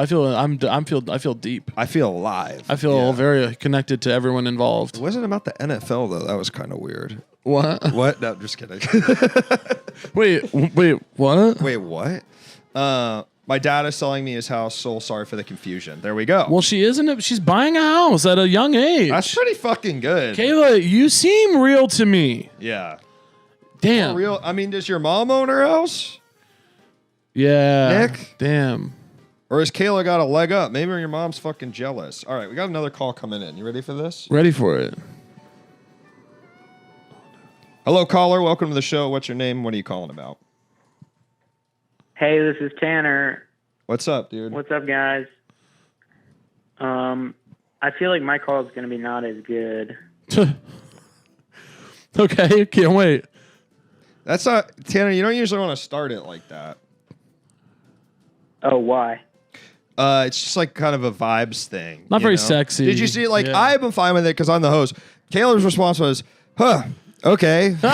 deep. I feel alive. I feel very connected to everyone involved. It wasn't about the NFL though. That was kind of weird. What? What? No, just kidding. Wait, what? Wait, what? My dad is selling me his house. So sorry for the confusion. There we go. Well, she isn't. She's buying a house at a young age. That's pretty fucking good. Kayla, you seem real to me. Yeah. Damn. Real. I mean, does your mom own her house? Yeah. Nick? Damn. Or has Kayla got a leg up? Maybe your mom's fucking jealous. All right, we got another call coming in. You ready for this? Ready for it. Hello, caller. Welcome to the show. What's your name? What are you calling about? Hey, this is Tanner. What's up, dude? What's up, guys? I feel like my call is going to be not as good. Okay, can't wait. That's not Tanner. You don't usually want to start it like that. Oh, why? It's just like kind of a vibes thing. Not very sexy. Did you see? Like, I've been fine with it because I'm the host. Kayla's response was, "Huh." Okay. No,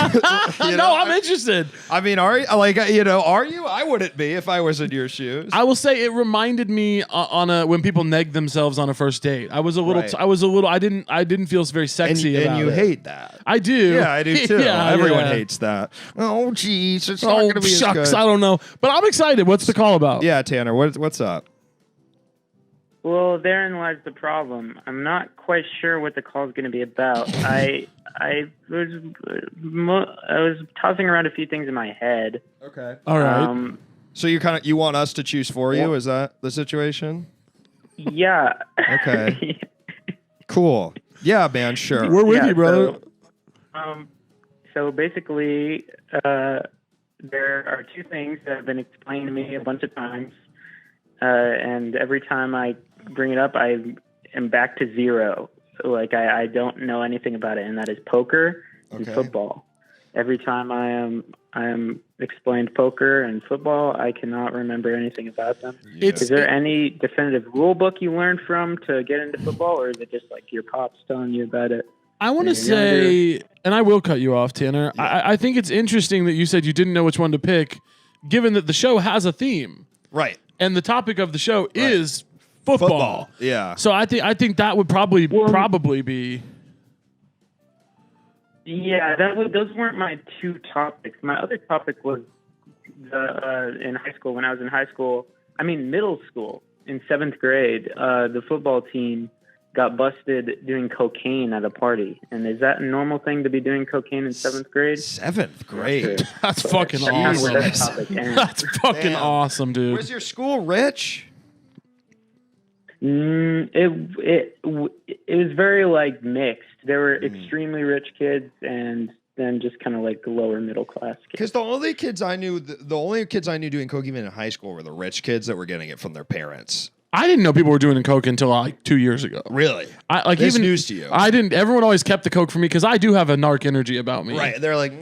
I'm interested. I mean, are you? I wouldn't be if I was in your shoes. I will say it reminded me when people neg themselves on a first date. I was a little. Right. I didn't feel very sexy about it. And you hate that. I do. Yeah, I do too. Everyone hates that. Oh, geez, it's not going to be shucks, as good. I don't know, but I'm excited. What's the call about? Yeah, Tanner, what's up? Well, therein lies the problem. I'm not quite sure what the call is going to be about. I was tossing around a few things in my head. Okay. All right. So you want us to choose for you? Is that the situation? Yeah. Okay. Cool. Yeah, man. Sure. We're with you, brother. So basically, there are two things that have been explained to me a bunch of times, and every time I bring it up, I am back to zero. Like I don't know anything about it, and that is poker and football. Every time I am explained poker and football, I cannot remember anything about them. Yeah. Is there any definitive rule book you learned from to get into football, or is it just like your pops telling you about it? I want to say, and I will cut you off, Tanner. Yeah. I think it's interesting that you said you didn't know which one to pick, given that the show has a theme, right? And the topic of the show is football. Yeah. So I think that would probably be. Yeah, those weren't my two topics. My other topic was in high school. When I was in middle school, in 7th grade, the football team got busted doing cocaine at a party. And is that a normal thing to be doing cocaine in 7th grade? 7th grade? That's fucking awesome. That's fucking awesome, dude. Was your school rich? It was very mixed. There were extremely rich kids and then just kind of like lower middle class kids. Because the only kids I knew doing cocaine in high school were the rich kids that were getting it from their parents. I didn't know people were doing coke until 2 years ago. Really? This news to you. I didn't. Everyone always kept the coke from me because I do have a narc energy about me. Right? They're like,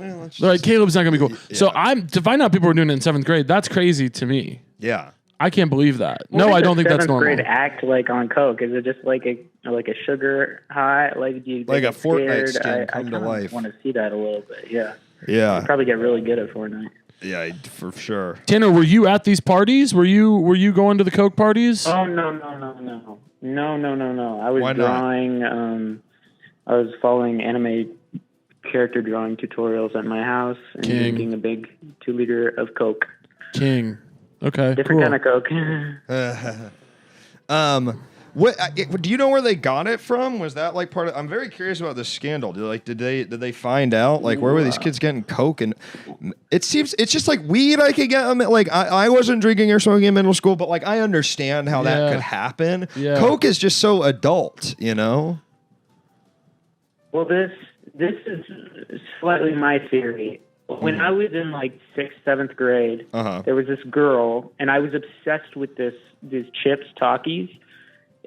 Caleb's not gonna be cool. Yeah. So to find out people were doing it in 7th grade. That's crazy to me. Yeah. I can't believe that. No, I don't think that's normal. 7th grade act like on coke? Is it just like a sugar high? Like do you like a Fortnite skin come to life? I want to see that a little bit. Yeah. Yeah. You probably get really good at Fortnite. Yeah, for sure. Tanner, were you at these parties? Were you going to the coke parties? Oh no. I was drawing. I was following anime character drawing tutorials at my house and drinking a big 2-liter of Coke. King. Okay. Different kind of Coke. What do you know where they got it from? Was that like part of? I'm very curious about this scandal. Did they find out where were these kids getting coke? And it seems it's just like weed. I could get them. Like I wasn't drinking or smoking in middle school, but like I understand how that could happen. Yeah. Coke is just so adult, you know. Well, this is slightly my theory. When I was in 6th, 7th grade, there was this girl, and I was obsessed with these chips, Takis.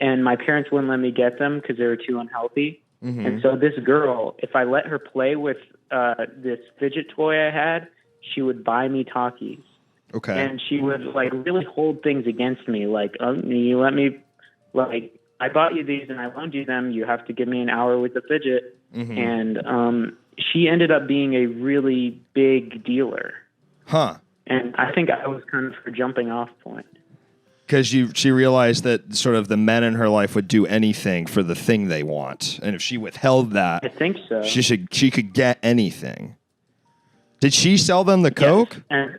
And my parents wouldn't let me get them because they were too unhealthy. Mm-hmm. And so this girl, if I let her play with this fidget toy I had, she would buy me Takis. Okay. And she would really hold things against me. You let me, I bought you these and I loaned you them. You have to give me an hour with the fidget. Mm-hmm. And she ended up being a really big dealer. Huh. And I think I was kind of her jumping off point. Because she realized that sort of the men in her life would do anything for the thing they want, and if she withheld that, I think so. She could get anything. Did she sell them the coke? And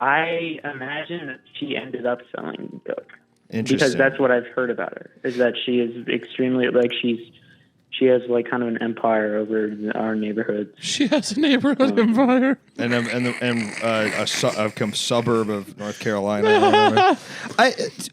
I imagine that she ended up selling coke. Because that's what I've heard about her, is that she is extremely, like, she has, like, kind of an empire over our neighborhoods. She has a neighborhood empire. And a suburb of North Carolina.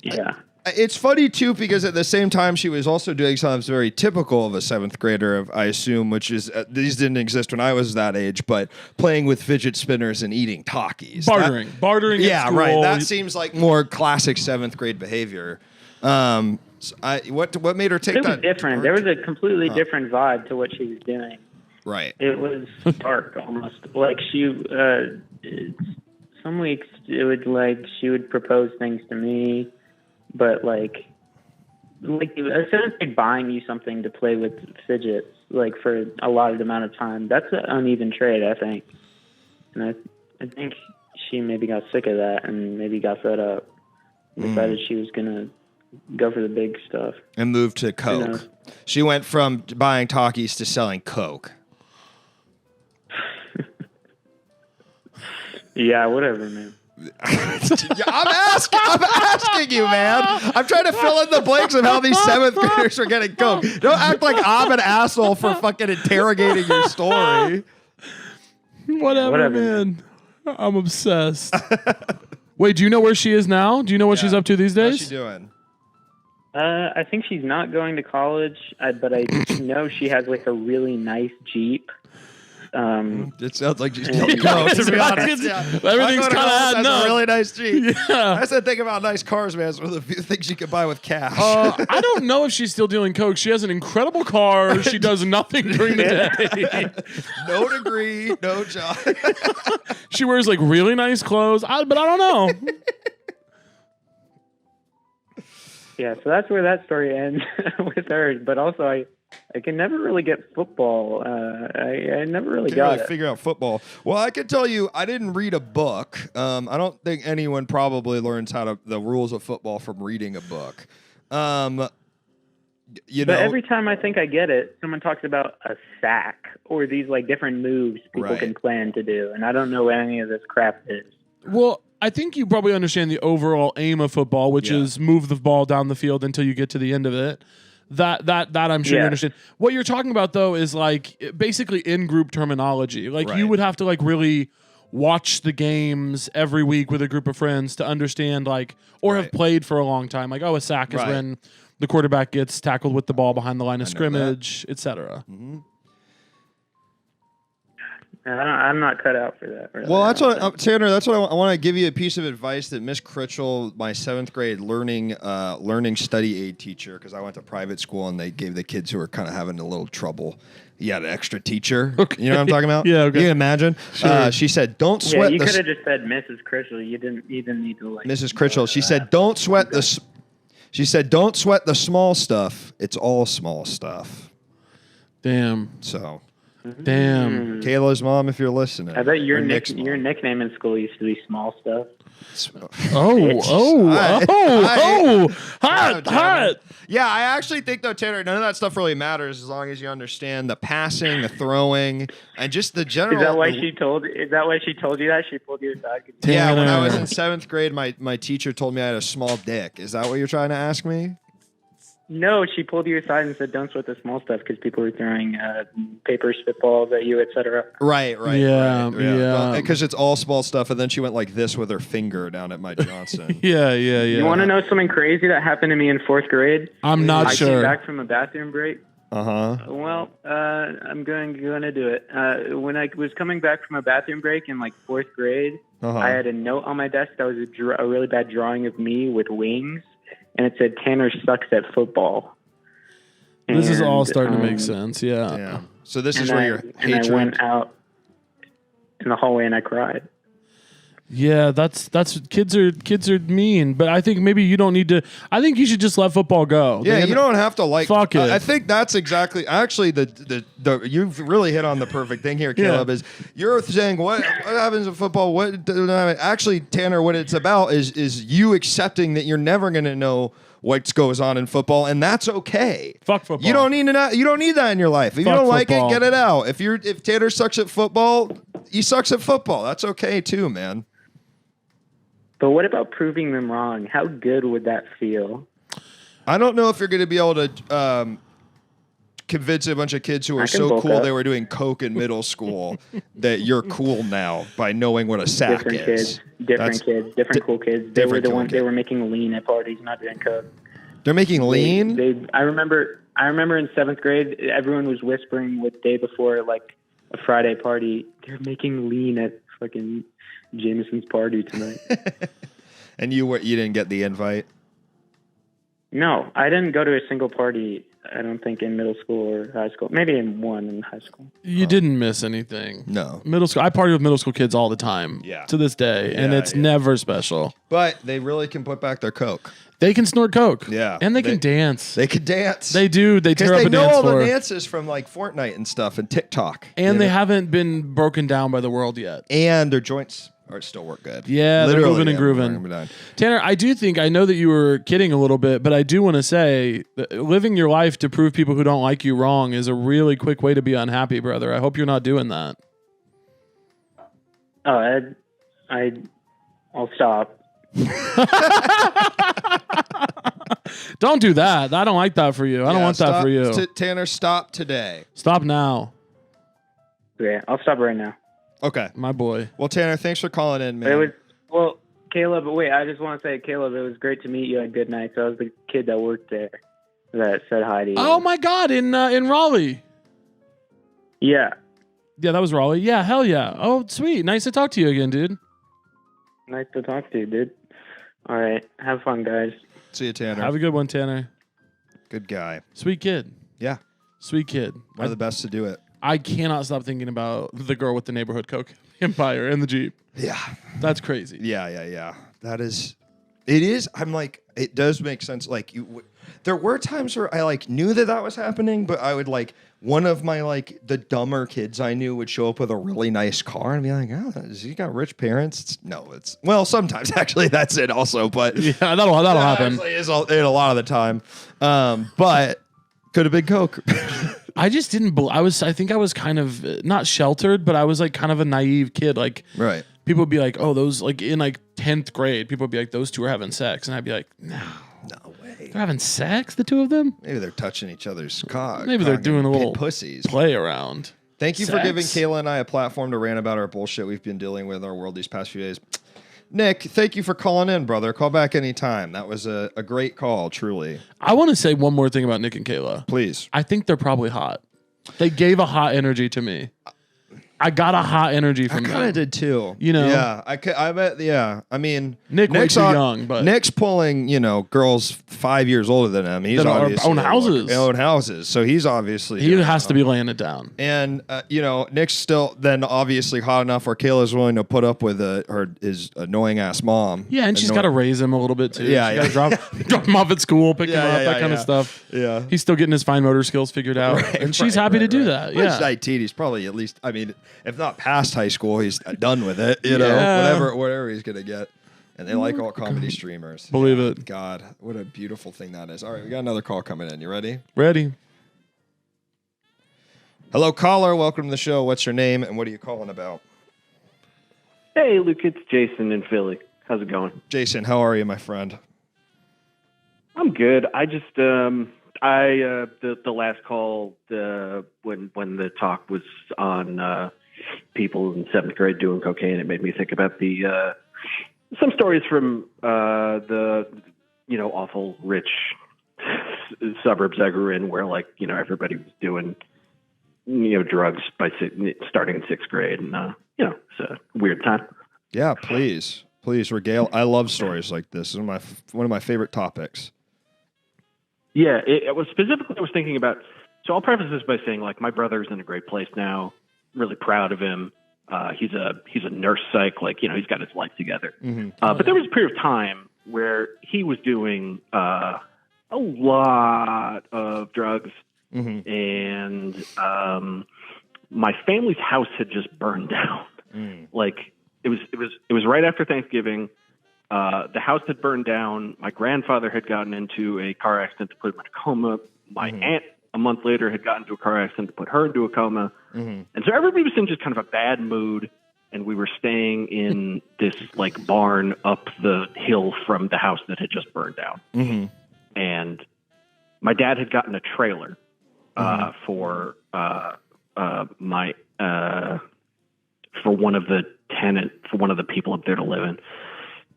Yeah. It's funny, too, because at the same time, she was also doing something that's very typical of a 7th grader, I assume, which is, these didn't exist when I was that age, but playing with fidget spinners and eating Takis. Bartering. Yeah, right. That seems like more classic 7th grade behavior. What made her take that? It was different. There was a completely different vibe to what she was doing. Right. It was dark, almost. Like, some weeks, it would, like, she would propose things to me. But like essentially buying you something to play with fidgets, like for a lot of the amount of time, that's an uneven trade, I think. And I think she maybe got sick of that and maybe got fed up. Decided she was gonna go for the big stuff and move to coke. You know? She went from buying Takis to selling coke. Yeah, whatever, man. I'm asking you, man. I'm trying to fill in the blanks of how these 7th graders are getting coke. Don't act like I'm an asshole for fucking interrogating your story. Whatever, man. I'm obsessed. Wait, do you know where she is now? Do you know what she's up to these days? How's she doing? I think she's not going to college, but I know she has like a really nice Jeep. It sounds like she's still go, to be honest. Yeah. Everything's kind of adding up. A really nice Jeep. Yeah. That's the thing about nice cars, man. It's one of the few things you can buy with cash. I don't know if she's still dealing coke. She has an incredible car. She does nothing during the day. No degree, no job. She wears like really nice clothes, but I don't know. Yeah, so that's where that story ends with her. But also, I can never really get football. I never really got it. Figure out football. Well, I can tell you, I didn't read a book. I don't think anyone probably learns the rules of football from reading a book. But every time I think I get it, someone talks about a sack or these like different moves people can plan to do, and I don't know what any of this crap is. Well, I think you probably understand the overall aim of football, which is move the ball down the field until you get to the end of it. That I'm sure you understand. What you're talking about though is like basically in-group terminology. Like you would have to like really watch the games every week with a group of friends to understand like or have played for a long time. Like, a sack is when the quarterback gets tackled with the ball behind the line of scrimmage, etc. Mm-hmm. I'm not cut out for that. Really. Well, that's what Tanner. That's what I want to give you a piece of advice that Miss Critchell, my 7th grade learning study aid teacher, because I went to private school and they gave the kids who were kind of having a little trouble. You had an extra teacher. Okay. You know what I'm talking about? Yeah. Okay. You can imagine. Sure. She said, "Don't sweat." Yeah, you could have just said Mrs. Critchell. You didn't even need to like. Mrs. Critchell. She said, "Don't sweat the." She said, "Don't sweat the small stuff. It's all small stuff." Damn. So. Damn. Kayla's mom, if you're listening. I bet your nickname in school used to be Small Stuff. Hot. Yeah, I actually think though, Tanner, none of that stuff really matters as long as you understand the passing, the throwing, and just the general. Is that why she told you that? She pulled you aside? Yeah, when I was in 7th grade, my teacher told me I had a small dick. Is that what you're trying to ask me? No, she pulled you aside and said, "Don't sweat the small stuff," because people were throwing paper spitballs at you, etc. Right. Yeah. Because it's all small stuff, and then she went like this with her finger down at my Johnson. Yeah. You want to know something crazy that happened to me in 4th grade? I'm not sure. I came back from a bathroom break. Well, I'm going to do it. When I was coming back from a bathroom break in like 4th grade, I had a note on my desk that was a really bad drawing of me with wings. And it said, "Tanner sucks at football." This is all starting to make sense, yeah. So this is where your hatred... I went out in the hallway and I cried. Yeah, that's kids are mean, but I think maybe you don't need to. I think you should just let football go. Yeah, you don't have to like. Fuck it. I think that's exactly. Actually, the you've really hit on the perfect thing here, Caleb. Is you're saying what happens in football? Actually, Tanner, what it's about is you accepting that you're never going to know what goes on in football, and that's okay. Fuck football. You don't need that in your life. If you don't like it, get it out. If Tanner sucks at football, he sucks at football. That's okay too, man. But what about proving them wrong? How good would that feel? I don't know if you're going to be able to convince a bunch of kids who are so cool they were doing coke in middle school that you're cool now by knowing what a sack is. Different cool kids. They were the ones. They were making lean at parties, not doing coke. They're making lean. I remember in 7th grade, everyone was whispering the day before, like a Friday party. They're making lean at fucking Jameson's party tonight. And you didn't get the invite? No, I didn't go to a single party. I don't think in middle school or high school. Maybe in one in high school. You didn't miss anything. No. Middle school. I party with middle school kids all the time. Yeah. To this day, and it's never special. But they really can put back their coke. They can snort coke. Yeah. And they can dance. They can dance. They do. They tear up a dance floor. They know all the dances from like Fortnite and stuff and TikTok. And they haven't been broken down by the world yet. And their joints still work good. Yeah, literally, they're moving and grooving. Tanner, I know that you were kidding a little bit, but I do want to say that living your life to prove people who don't like you wrong is a really quick way to be unhappy, brother. I hope you're not doing that. Oh, I'll stop. Don't do that. I don't like that for you. I don't want that for you. Tanner, stop today. Stop now. Yeah, I'll stop right now. Okay. My boy. Well, Tanner, thanks for calling in, man. Caleb, wait, I just want to say, Caleb, it was great to meet you at Good Night. So I was the kid that worked there that said hi to you. Oh, my God, in Raleigh. Yeah. Yeah, that was Raleigh. Yeah, hell yeah. Oh, sweet. Nice to talk to you again, dude. Nice to talk to you, dude. All right. Have fun, guys. See you, Tanner. Have a good one, Tanner. Good guy. Sweet kid. Yeah. Sweet kid. One of the best to do it. I cannot stop thinking about the girl with the neighborhood Coke empire in the Jeep. Yeah. That's crazy. Yeah. It is. I'm like, it does make sense. Like, there were times where I like knew that was happening, but I would like, one of my like the dumber kids I knew would show up with a really nice car and be like, oh, has he got rich parents? Well, sometimes actually that's it also, but yeah, that'll happen. It's a lot of the time. But could have been Coke. I just didn't. I think I was kind of not sheltered, but I was like kind of a naive kid. Like, right. People would be like, "Oh, those like in like 10th grade." People would be like, "Those two are having sex," and I'd be like, "No way, they're having sex, the two of them." Maybe they're touching each other's cock. Maybe they're doing a little pussies play around. Thank you for giving Kayla and I a platform to rant about our bullshit we've been dealing with in our world these past few days. Nick, thank you for calling in, brother. Call back anytime. That was a great call, truly. I want to say one more thing about Nick and Kayla. Please. I think they're probably hot. They gave a hot energy to me. I got a hot energy from them. I kind of did too. You know? Yeah. I bet. Yeah. I mean, Nick's too young, but Nick's pulling, girls 5 years older than him. He's obviously own houses. So he's obviously he has to be laying it down. And Nick's still then obviously hot enough where Kayla's willing to put up with his annoying ass mom. Yeah, and she's got to raise him a little bit too. Yeah, drop him off at school, pick him up, that kind of stuff. Yeah, he's still getting his fine motor skills figured out, and she's happy to do that. Yeah, he's 19. He's probably at least. I mean, if not past high school, he's done with it. Whatever he's gonna get. And they like all comedy streamers. Believe it. God, what a beautiful thing that is. All right, we got another call coming in. You ready? Ready. Hello, caller. Welcome to the show. What's your name and what are you calling about? Hey, Luke. It's Jason in Philly. How's it going? Jason, how are you, my friend? I'm good. I just the last call when the talk was on people in 7th grade doing cocaine, it made me think about the some stories from the awful rich suburbs I grew in, where everybody was doing drugs starting in 6th grade, and it's a weird time. Yeah, please regale. I love stories like this. This is one of my favorite topics. Yeah, it was specifically I was thinking about. So I'll preface this by saying, my brother's in a great place now. Really proud of him. He's a nurse psych. He's got his life together. Mm-hmm. But there was a period of time where he was doing a lot of drugs, mm-hmm. and my family's house had just burned down. Mm. It was right after Thanksgiving. The house had burned down. My grandfather had gotten into a car accident to put him in a coma. My aunt, a month later, had gotten into a car accident to put her into a coma. Mm-hmm. And so everybody was in just kind of a bad mood. and we were staying in this like barn up the hill from the house that had just burned down. Mm-hmm. And my dad had gotten a trailer for one of the people up there to live in.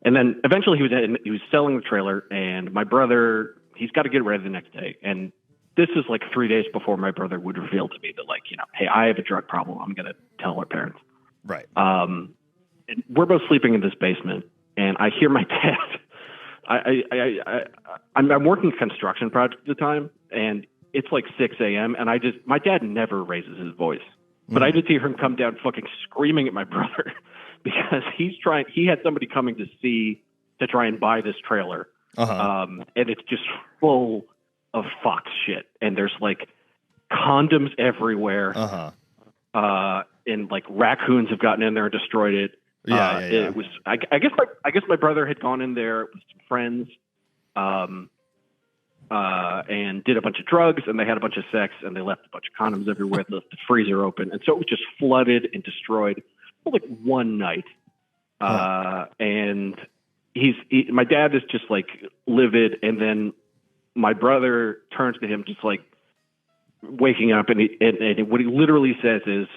And then eventually he was selling the trailer, and my brother, he's got to get ready the next day. And this is like 3 days before my brother would reveal to me that, like, you know, hey, I have a drug problem. I'm going to tell our parents. Right. And we're both sleeping in this basement, and I hear my dad. I'm working construction project at the time, and it's like 6 a.m. And my dad never raises his voice, but I just hear him come down fucking screaming at my brother because he had somebody coming to try and buy this trailer. And it's just full of Fox shit. And there's like condoms everywhere. And like raccoons have gotten in there and destroyed it. It was, I guess my brother had gone in there with some friends, and did a bunch of drugs, and they had a bunch of sex, and they left a bunch of condoms everywhere, left the freezer open. And so it was just flooded and destroyed for like one night. And my dad is just like livid. And then my brother turns to him, just like waking up, and what he literally says is,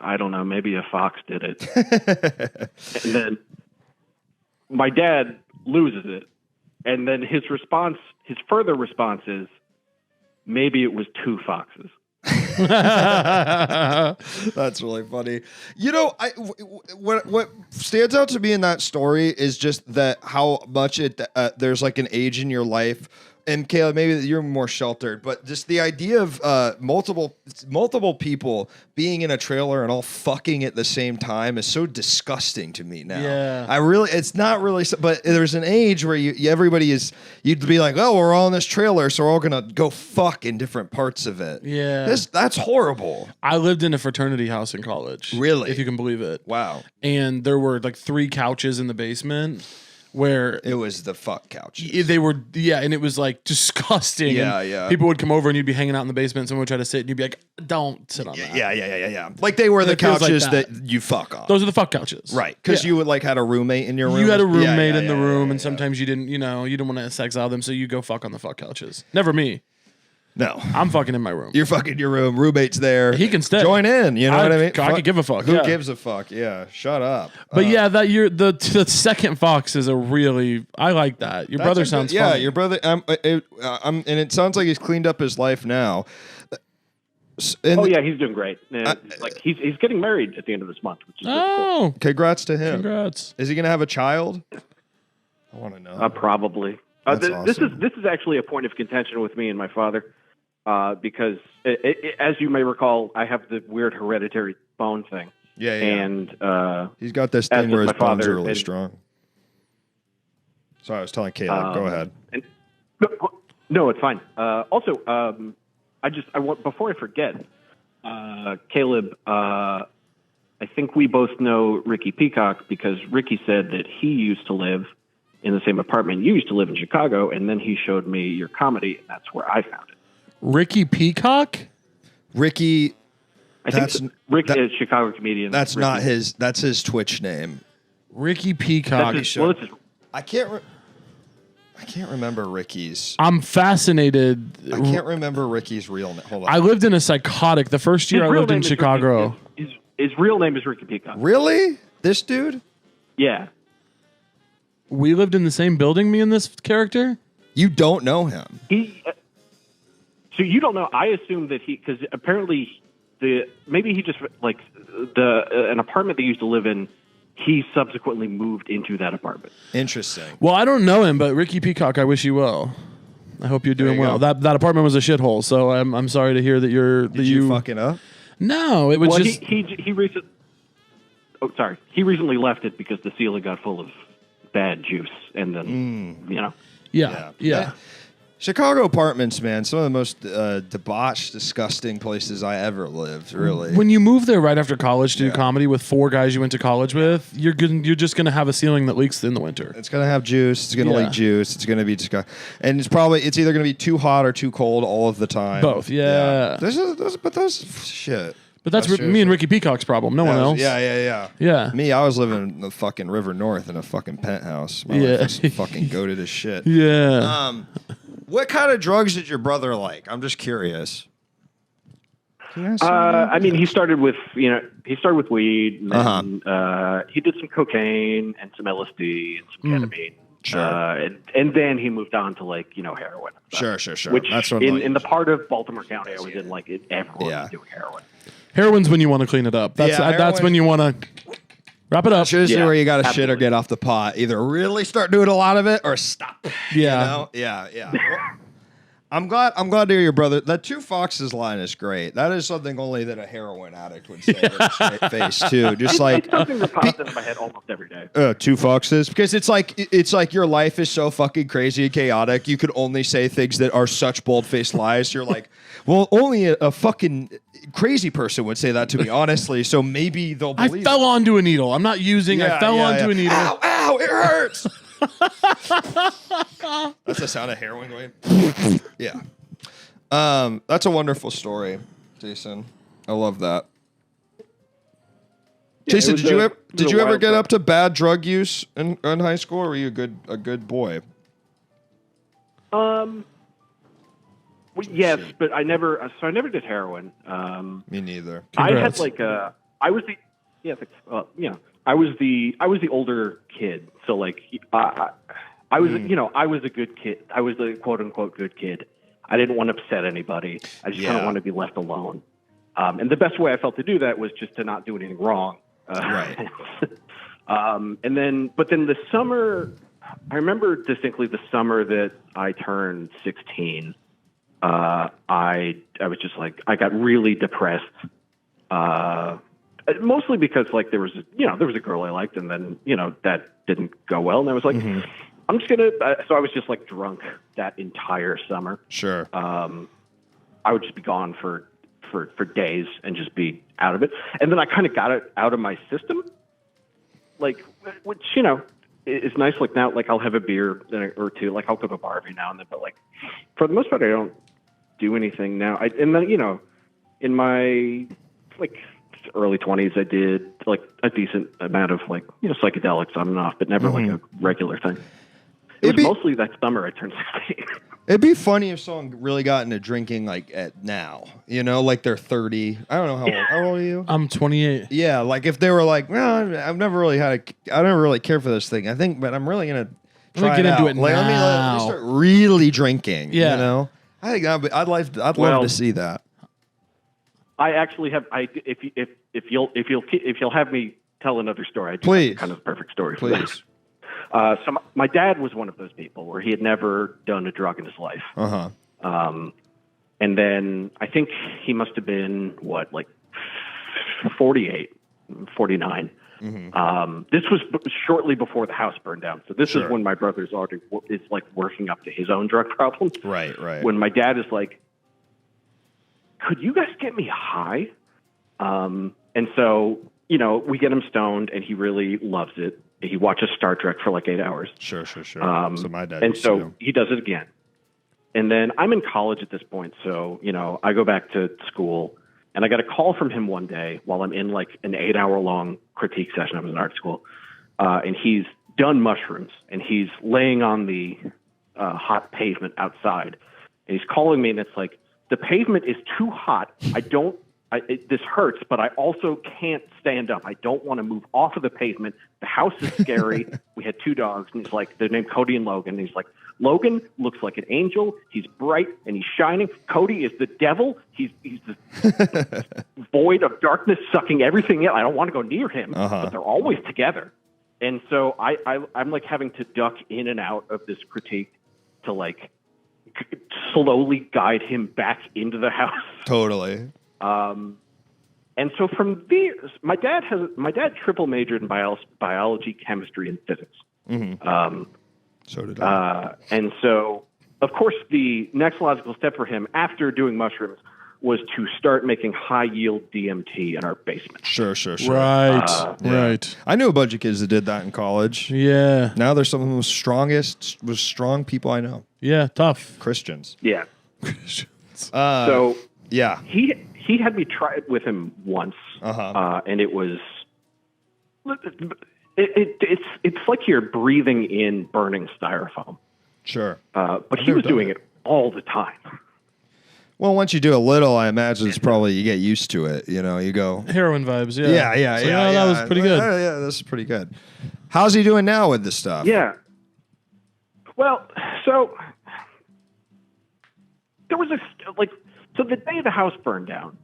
I don't know, maybe a fox did it. And then my dad loses it. And then his further response is, maybe it was two foxes. That's really funny. You know, what stands out to me in that story is just that how much there's like an age in your life. And Caleb, maybe you're more sheltered, but just the idea of multiple people being in a trailer and all fucking at the same time is so disgusting to me now. Yeah. It's not really, but there's an age where you'd be like, oh, we're all in this trailer, so we're all gonna go fuck in different parts of it. Yeah. That's horrible. I lived in a fraternity house in college. Really? If you can believe it. Wow. And there were like 3 couches in the basement. Where it was the fuck couches. They were, and it was like disgusting. Yeah. People would come over and you'd be hanging out in the basement, and someone would try to sit, and you'd be like, don't sit on that. Yeah. Like they were the couches like that you fuck on. Those are the fuck couches. Right. Because you would like had a roommate in your room. You had a roommate in the room, and sometimes you didn't, you didn't want to have sex out of them, so you go fuck on the fuck couches. Never me. No. I'm fucking in my room. You're fucking your room. Roommate's there. He can stay. Join in. You know what I mean? I could give a fuck. Who gives a fuck? Yeah. Shut up. But the second fox is a really, I like that. Your brother sounds funny. Yeah, your brother, and it sounds like he's cleaned up his life now. He's doing great. Like he's getting married at the end of this month, which is really cool. Congrats to him. Congrats. Is he going to have a child? I want to know. Probably. Awesome. This is actually a point of contention with me and my father. Because as you may recall, I have the weird hereditary bone thing. Yeah. And he's got this thing where his bones are really strong. Sorry, I was telling Caleb. Go ahead. No, it's fine. Also, I want, before I forget, Caleb, I think we both know Ricky Peacock because Ricky said that he used to live in the same apartment you used to live in Chicago, and then he showed me your comedy, and that's where I found it. Ricky Peacock? Ricky. I think Ricky is a Chicago comedian. That's Ricky. Not his. That's his Twitch name. Ricky Peacock. I can't remember Ricky's. I'm fascinated. I can't remember Ricky's real name. Hold on. I lived in a psychotic. The first year I lived in Chicago. His real name is Ricky Peacock. Really? This dude? Yeah. We lived in the same building, me and this character? You don't know him. So you don't know. I assume that because apparently maybe he just like an apartment they used to live in. He subsequently moved into that apartment. Interesting. Well, I don't know him, but Ricky Peacock, I wish you well. I hope you're doing well. That apartment was a shithole, so I'm sorry to hear that Did you fucking up? No, it was just he recently. Oh, sorry. He recently left it because the ceiling got full of bad juice, and then Yeah. Chicago apartments, man, some of the most debauched, disgusting places I ever lived, really. When you move there right after college to do comedy with 4 guys you went to college with, you're just going to have a ceiling that leaks in the winter. It's going to have juice. It's going to leak juice. It's going to be disgusting. And it's either going to be too hot or too cold all of the time. Both, yeah. But those shit. But that's me and Ricky Peacock's problem. No one else. Yeah. Me, I was living in the fucking River North in a fucking penthouse. My life was fucking goated as shit. Yeah. What kind of drugs did your brother like? I'm just curious. I mean, he started with weed, and then, he did some cocaine and some LSD and some ketamine. Sure. And then he moved on to heroin. Sure. Which that's in the part of Baltimore County I was in, everyone was doing heroin. Heroin's when you want to clean it up. That's when you want to wrap it up. That's usually where you got to shit or get off the pot. Either really start doing a lot of it or stop. Yeah. Yeah. I'm glad to hear your brother. That Two Foxes line is great. That is something only that a heroin addict would say with a straight face too. Just like it's something that pops into my head almost every day. Two Foxes, because it's like your life is so fucking crazy and chaotic. You could only say things that are such bold-faced lies. You're like, well, only a fucking crazy person would say that to me, honestly. So maybe they'll believe. I fell onto a needle. I'm not using. I fell onto a needle. Ow! It hurts. That's the sound of heroin going. Yeah. That's a wonderful story, Jason. I love that. Jason, did you ever get up to bad drug use in high school, or were you a good boy? Yes, but I never did heroin. Me neither. Congrats. I was the older kid, so I was I was a good kid. I was the quote unquote good kid. I didn't want to upset anybody. I just kind of wanted to be left alone. And the best way I felt to do that was just to not do anything wrong. Right. But then the summer, I remember distinctly the summer that I turned 16. I was just I got really depressed. Mostly because there was a girl I liked, and then that didn't go well, and I was like, I'm just gonna. So I was just drunk that entire summer. Sure. I would just be gone for days and just be out of it, and then I kind of got it out of my system, which is nice. Now, I'll have a beer or two. I'll go to a bar every now and then, but for the most part, I don't do anything now. And then in my early 20s, I did a decent amount of psychedelics on and off, but never a regular thing. It was mostly that summer I turned 16. It'd be funny if someone really got into drinking at now, they're 30. I don't know how old are you? I'm 28. Yeah, if they were well, I've never really I never really cared for this thing. I think, but I'm really gonna try get it into out. it now. Let me start really drinking. Yeah. I think I'd love to see that. I actually have. If you'll have me tell another story, I do please. Have kind of the perfect story. Please. So my dad was one of those people where he had never done a drug in his life. And then I think he must have been 48, 49. This was shortly before the house burned down. So this is when my brother's already is working up to his own drug problem. Right. When my dad is could you guys get me high? And so, we get him stoned and he really loves it. He watches Star Trek for 8 hours. Sure. So my dad. And so he does it again. And then I'm in college at this point. So, I go back to school and I got a call from him one day while I'm in an 8-hour-long critique session. I was in art school. And he's done mushrooms and he's laying on the hot pavement outside. And he's calling me and it's the pavement is too hot. This hurts, but I also can't stand up. I don't want to move off of the pavement. The house is scary. We had 2 dogs, and he's they're named Cody and Logan. And he's Logan looks like an angel. He's bright and he's shining. Cody is the devil. He's the void of darkness sucking everything in. I don't want to go near him, but they're always together. And so I'm having to duck in and out of this critique to slowly guide him back into the house. Totally. And so from there, my dad triple majored in biology, chemistry, and physics. So did I. And so, of course, the next logical step for him after doing mushrooms was to start making high-yield DMT in our basement. Sure. Right, right. I knew a bunch of kids that did that in college. Yeah. Now they're some of the most strong people I know. Yeah, tough. Christians. Yeah. Christians. So, yeah. He he had me try it with him once, and it was it's like you're breathing in burning styrofoam. Sure, but he was doing it all the time. Well, once you do a little, I imagine it's probably you get used to it. You know, you go heroin vibes. Yeah. That was pretty good. Yeah, this is pretty good. How's he doing now with this stuff? Yeah. Well, so there was so the day the house burned down,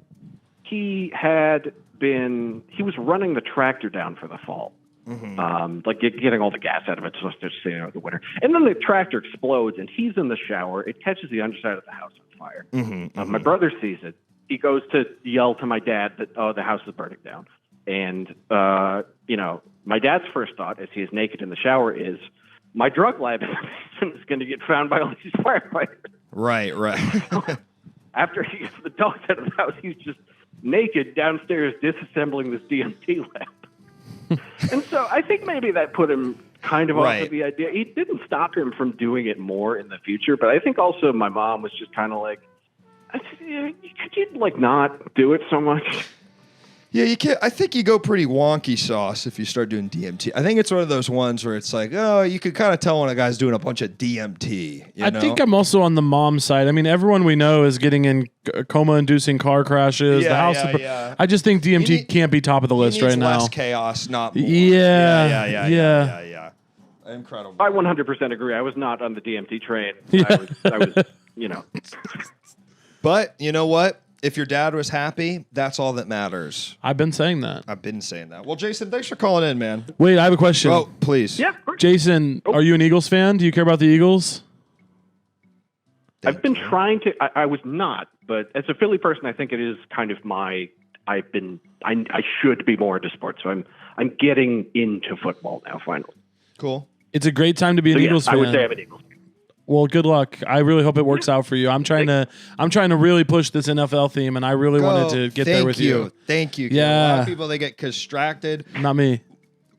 he was running the tractor down for the fall. Getting all the gas out of it so to stay out of the winter. And then the tractor explodes and he's in the shower. It catches the underside of the house on fire. My brother sees it. He goes to yell to my dad that, the house is burning down. And, my dad's first thought as he is naked in the shower is, my drug lab is going to get found by all these firefighters. Right. After he gets the dogs out of the house, he's just naked downstairs disassembling this DMT lab. And so I think maybe that put him kind of off of the idea. It didn't stop him from doing it more in the future, but I think also my mom was just kind of like, could you not do it so much? Yeah, you can't. I think you go pretty wonky sauce if you start doing DMT. I think it's one of those ones where it's like, you could kind of tell when a guy's doing a bunch of DMT. I think I'm also on the mom side. I mean, everyone we know is getting in coma-inducing car crashes. Yeah, the house. Yeah. I just think DMT can't be top of the list right now. Less chaos, not more. Yeah. Incredible. I 100% agree. I was not on the DMT train. Yeah. I was. But you know what? If your dad was happy, that's all that matters. I've been saying that. Well, Jason, thanks for calling in, man. Wait, I have a question. Oh, please. Yeah. Jason, are you an Eagles fan? Do you care about the Eagles? I've been trying to. I was not, but as a Philly person, I think it is kind of I should be more into sports, so I'm getting into football now. Finally. Cool. It's a great time to be an Eagles fan. I would say I'm an Eagles fan. Well, good luck. I really hope it works out for you. I'm trying to really push this NFL theme, and I really wanted to get there with you. Thank you. Yeah. A lot of people, they get distracted. Not me.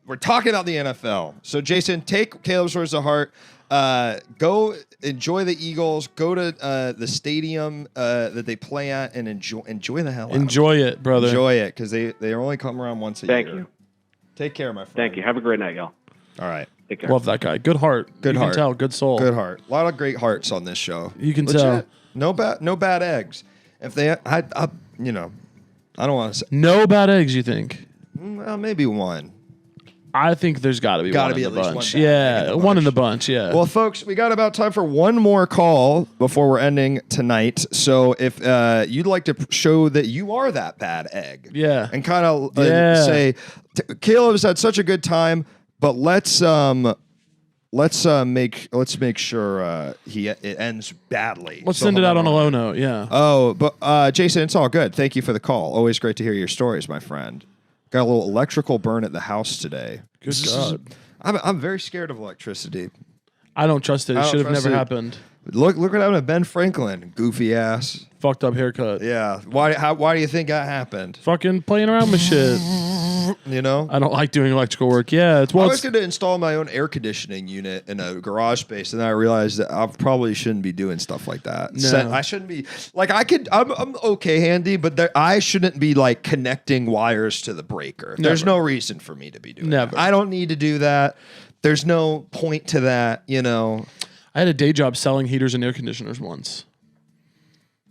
We're talking about the NFL. So, Jason, take Caleb's words to heart. Go enjoy the Eagles. Go to the stadium that they play at and enjoy the hell out of it. Enjoy it, brother. Enjoy it, because they only come around once a year. Thank you. Take care, my friend. Thank you. Have a great night, y'all. All right. Take care. Love that guy. Good heart. Good heart. You can tell. Good soul. Good heart. A lot of great hearts on this show. You can tell. No bad eggs. If they, I don't want to say. No bad eggs, you think? Well, maybe one. I think there's got to be one in the bunch. Yeah, one in the bunch. Yeah. Well, folks, we got about time for one more call before we're ending tonight. So if you'd like to show that you are that bad egg, and kind of say, Caleb's had such a good time, but let's make sure it ends badly. Let's send it out on a low note. Yeah. Oh, but Jason, it's all good. Thank you for the call. Always great to hear your stories, my friend. Got a little electrical burn at the house today. Good God. I'm very scared of electricity. I don't trust it. It should have never happened. Look what happened to Ben Franklin. Goofy ass. Fucked up haircut. Yeah. Why do you think that happened? Fucking playing around with shit. You know? I don't like doing electrical work. Yeah. I was going to install my own air conditioning unit in a garage space, and then I realized that I probably shouldn't be doing stuff like that. No. I shouldn't be like I'm okay handy, but I shouldn't be like connecting wires to the breaker. Never. There's no reason for me to be doing Never. that. I don't need to do that. There's no point to that, you know. I had a day job selling heaters and air conditioners once.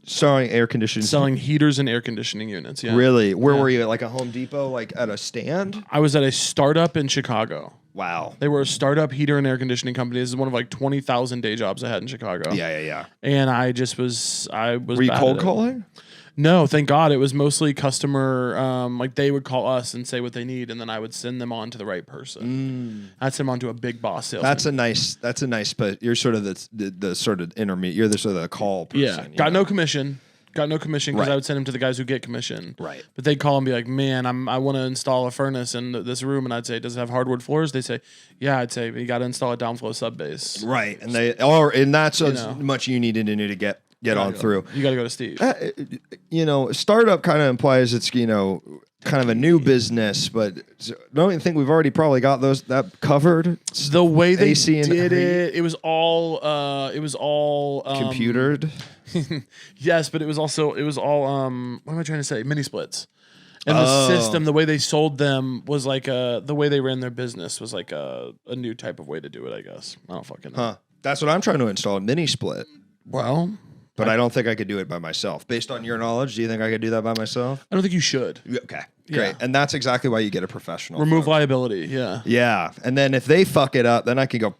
Selling air conditioning. Selling heaters and air conditioning units, yeah. Really? Where were you? At like a Home Depot, like at a stand? I was at a startup in Chicago. Wow. They were a startup heater and air conditioning company. This is one of like 20,000 day jobs I had in Chicago. Yeah. And I was Were you cold calling? No, thank God. It was mostly customer, like they would call us and say what they need, and then I would send them on to the right person. I'd send them on to a big boss salesman. That's a nice, but you're sort of the sort of intermediate. You're the sort of the call person. Yeah. Got no commission because I would send them to the guys who get commission. Right. But they'd call and be like, man, I want to install a furnace in this room. And I'd say, does it have hardwood floors? They say, yeah. I'd say, you got to install a downflow sub base. Right. And that's as much you need to do to get on through. You got to go to Steve. Startup kind of implies it's, kind of a new business, but don't you think we've already probably got that covered? The way they AC did it was all computered. Yes, but it was all what am I trying to say? Mini splits. And the system, the way they sold them was like the way they ran their business was like a new type of way to do it, I guess. I don't fucking know. Huh. That's what I'm trying to install, a mini split. Well, but I don't think I could do it by myself. Based on your knowledge, do you think I could do that by myself? I don't think you should. Okay, great. Yeah. And that's exactly why you get a professional. Remove liability, yeah. Yeah, and then if they fuck it up, then I can go,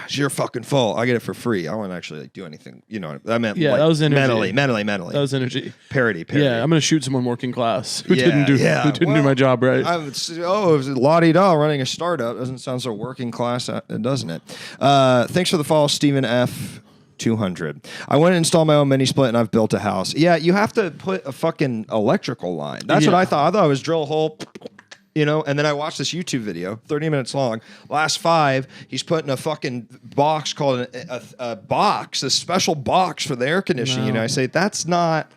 it's your fucking fault. I get it for free. I won't actually do anything. You know, I meant that was energy. Mentally. That was energy. Parody. Yeah, I'm going to shoot someone working class who didn't do my job right. It was la-di-da running a startup. Doesn't sound so working class, doesn't it? Thanks for the follow, Stephen F. 200. I went and installed my own mini split and I've built a house. Yeah, you have to put a fucking electrical line. That's what I thought. I thought it was drill a hole, and then I watched this YouTube video, 30 minutes long. Last 5, he's putting a fucking box called a special box for the air conditioning. I say, that's not...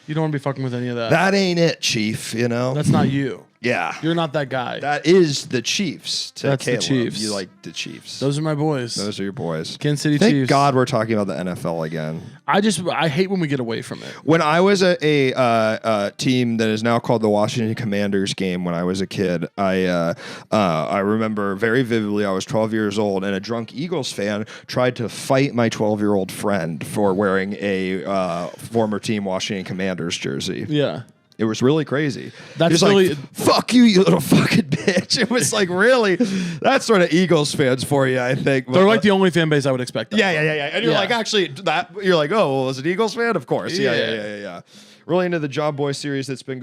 You don't want to be fucking with any of that. That ain't it, Chief, That's not you. Yeah. You're not that guy. That is the Chiefs. That's Caleb. the Chiefs. You like the Chiefs. Those are my boys. Those are your boys. Kansas City Thank Chiefs. God we're talking about the NFL again. I hate when we get away from it. When I was a team that is now called the Washington Commanders game when I was a kid, I remember very vividly I was 12 years old and a drunk Eagles fan tried to fight my 12-year-old friend for wearing a former team Washington Commanders jersey. Yeah. It was really crazy. That's really like, fuck you, you little fucking bitch. It was like really, that's sort of Eagles fans for you, I think. They're like the only fan base I would expect. Yeah. And you're like, actually, you're like, oh, well, was it Eagles fan? Of course. Yeah. Really into the John Boy series that's been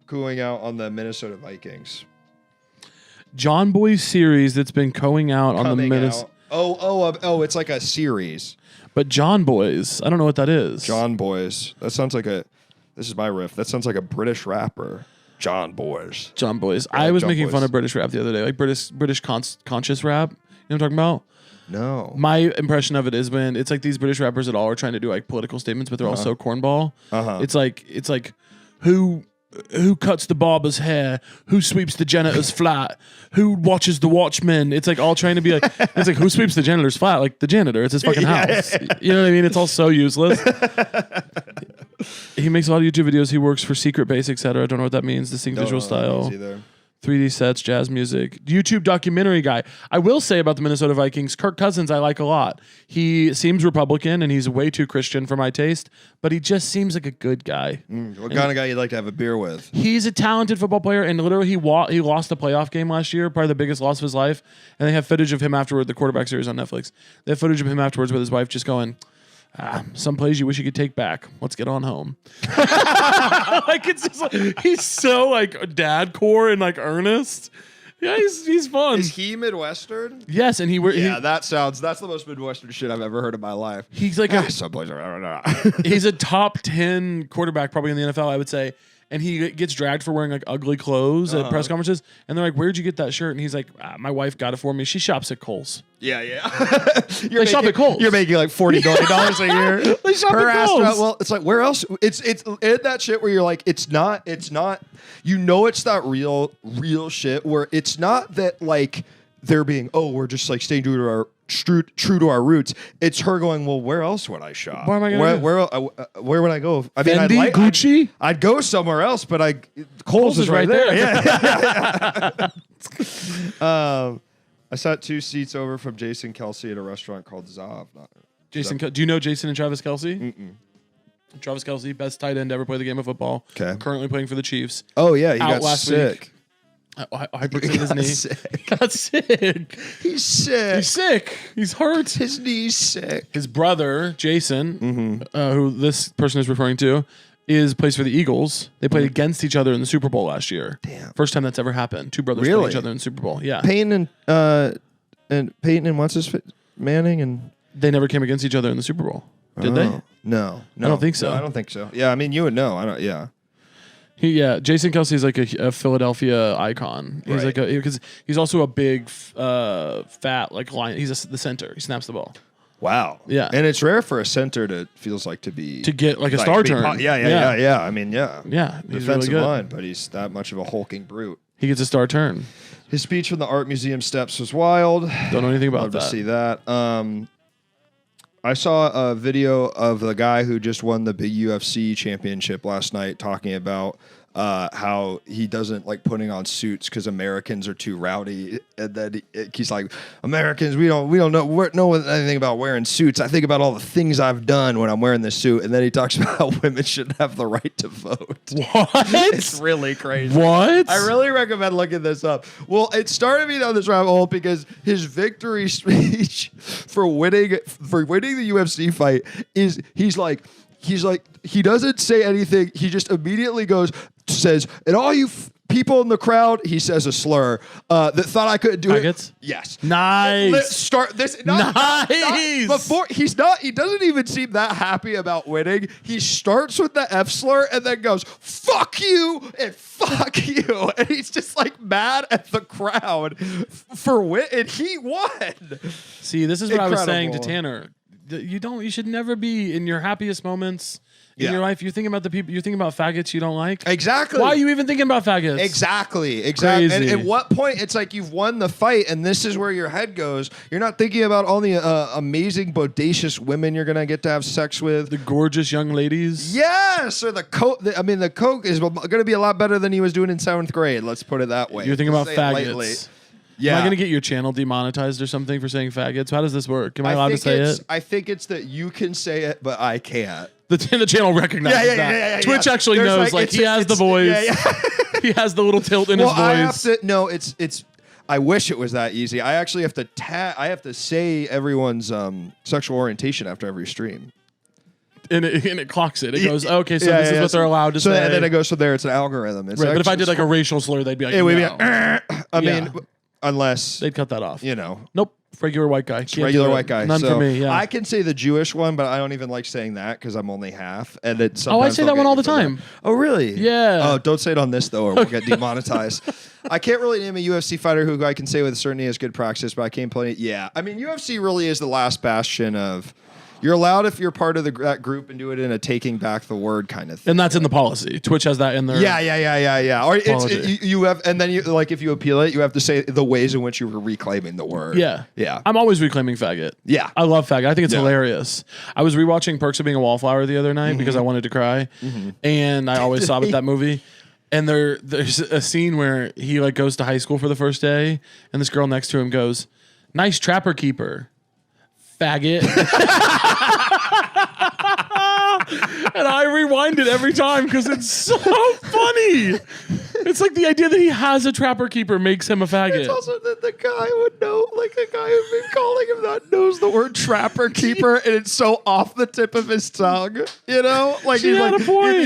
cooling out on the Minnesota Vikings. John Boy series that's been going out on the Minnesota. Oh, it's like a series. But John Boys, I don't know what that is. John Boys. That sounds like this is my riff. That sounds like a British rapper. John Boys. John Boys. I was making fun of British rap the other day, like British conscious rap. You know what I'm talking about? No. My impression of it is when it's like these British rappers at all are trying to do like political statements, but they're also cornball. It's like who cuts the barber's hair? Who sweeps the janitor's flat? Who watches the watchmen? It's like all trying to be like, it's like who sweeps the janitor's flat? Like the janitor. It's his fucking house. You know what I mean? It's all so useless. He makes a lot of YouTube videos. He works for Secret Base, etc. I don't know what that means. Distinct visual style. 3D sets, jazz music. YouTube documentary guy. I will say about the Minnesota Vikings, Kirk Cousins I like a lot. He seems Republican and he's way too Christian for my taste, but he just seems like a good guy. What kind of guy you'd like to have a beer with? He's a talented football player, and literally he lost the playoff game last year, probably the biggest loss of his life, and they have footage of him afterward, the quarterback series on Netflix. They have footage of him afterwards with his wife just going, some plays you wish you could take back. Let's get on home. Like it's just like, he's so like dad core and like earnest. Yeah, he's fun. Is he Midwestern? Yes, and that's the most Midwestern shit I've ever heard in my life. He's like some plays I don't know. He's a top 10 quarterback probably in the NFL, I would say. And he gets dragged for wearing like ugly clothes at press conferences. And they're like, "Where'd you get that shirt?" And he's like, "My wife got it for me. She shops at Kohl's." Yeah. They shop at Kohl's. You're making like $40 million a year. They shop at Kohl's. Well, it's like where else? It's that shit where you're like, it's not. You know, it's that real shit where it's not that like they're being we're just like staying true to our roots. It's her going, well, where else would I shop? Where am I going? Where would I go? I mean, Fendi, Gucci. I'd go somewhere else, but Kohl's is right there. Yeah. I sat 2 seats over from Jason Kelsey at a restaurant called Zav. Do you know Jason and Travis Kelsey? Mm-mm. Travis Kelsey, best tight end to ever play the game of football. Okay. Currently playing for the Chiefs. Oh yeah, he Out got last sick. Week. Hyperextended his knee. Got sick. He's sick. He's hurt. His knee's sick. His brother, Jason, who this person is referring to, plays for the Eagles. They played against each other in the Super Bowl last year. Damn. First time that's ever happened. 2 brothers playing each other in the Super Bowl. Yeah. Peyton and what's his Manning and they never came against each other in the Super Bowl. Did they? No. I don't think so. No, I don't think so. Yeah, I mean you would know. I don't. Yeah. Jason Kelsey is like a Philadelphia icon. He's because he's also a big, fat like lion. He's the center. He snaps the ball. Wow. Yeah. And it's rare for a center to get like a star turn. Yeah. I mean, yeah. He's defensive really good. line, but he's that much of a hulking brute. He gets a star turn. His speech from the art museum steps was wild. Don't know anything about Love that. to see that. I saw a video of the guy who just won the big UFC championship last night talking about how he doesn't like putting on suits because Americans are too rowdy, and then he's like, Americans, we don't know anything about wearing suits. I think about all the things I've done when I'm wearing this suit, and then he talks about how women should have the right to vote. What? It's really crazy. What? I really recommend looking this up. Well, it started me down this rabbit hole because his victory speech for winning the UFC fight is he doesn't say anything. He just immediately says, and all you people in the crowd, he says a slur that thought I couldn't do it. Yes. Nice. Let's start this. Nice. Before he doesn't even seem that happy about winning. He starts with the F slur and then goes, fuck you and fuck you. And he's just like mad at the crowd for winning. And he won. See, this is what I was saying to Tanner. You should never be in your happiest moments in your life. You're thinking about the people. You're thinking about faggots you don't like. Exactly. Why are you even thinking about faggots? Exactly. Crazy. And at what point it's like you've won the fight, and this is where your head goes. You're not thinking about all the amazing, bodacious women you're gonna get to have sex with, the gorgeous young ladies. Yes, or the coke. The coke is gonna be a lot better than he was doing in 7th grade. Let's put it that way. You're thinking about faggots. Yeah. Am I going to get your channel demonetized or something for saying faggots? How does this work? Am I allowed to say it? I think it's that you can say it, but I can't. The channel recognizes that. Twitch actually knows. He has the voice. He has the little tilt in his voice. It's. I wish it was that easy. I actually have to I have to say everyone's sexual orientation after every stream. And it clocks it. It goes, okay, so this is what they're allowed to say. And then it goes, so there, it's an algorithm. It's right, but if I did like a racial slur, they'd be like, it would be I mean... Unless they'd cut that off. Nope. Regular white guy. Regular white guy. None for me. Yeah. I can say the Jewish one, but I don't even like saying that because I'm only half. And it I say that one all the time. Oh, really? Yeah. Oh, don't say it on this though, or we'll get demonetized. I can't really name a UFC fighter who I can say with certainty has good practice, but I can't play. Yeah. I mean, UFC really is the last bastion of. You're allowed if you're part of that group and do it in a taking back the word kind of thing. And that's in the policy. Twitch has that in their Yeah. Or you have, and then if you appeal it, you have to say the ways in which you were reclaiming the word. Yeah. I'm always reclaiming faggot. Yeah. I love faggot. I think it's hilarious. I was rewatching Perks of Being a Wallflower the other night because I wanted to cry. And I always sob at that movie. And there's a scene where he goes to high school for the first day, and this girl next to him goes, "Nice trapper keeper, faggot." And I rewind it every time because it's so funny. It's like the idea that he has a trapper keeper makes him a faggot. It's also that the guy would know, the guy who's been calling him that knows the word trapper keeper, and it's so off the tip of his tongue. She had a point.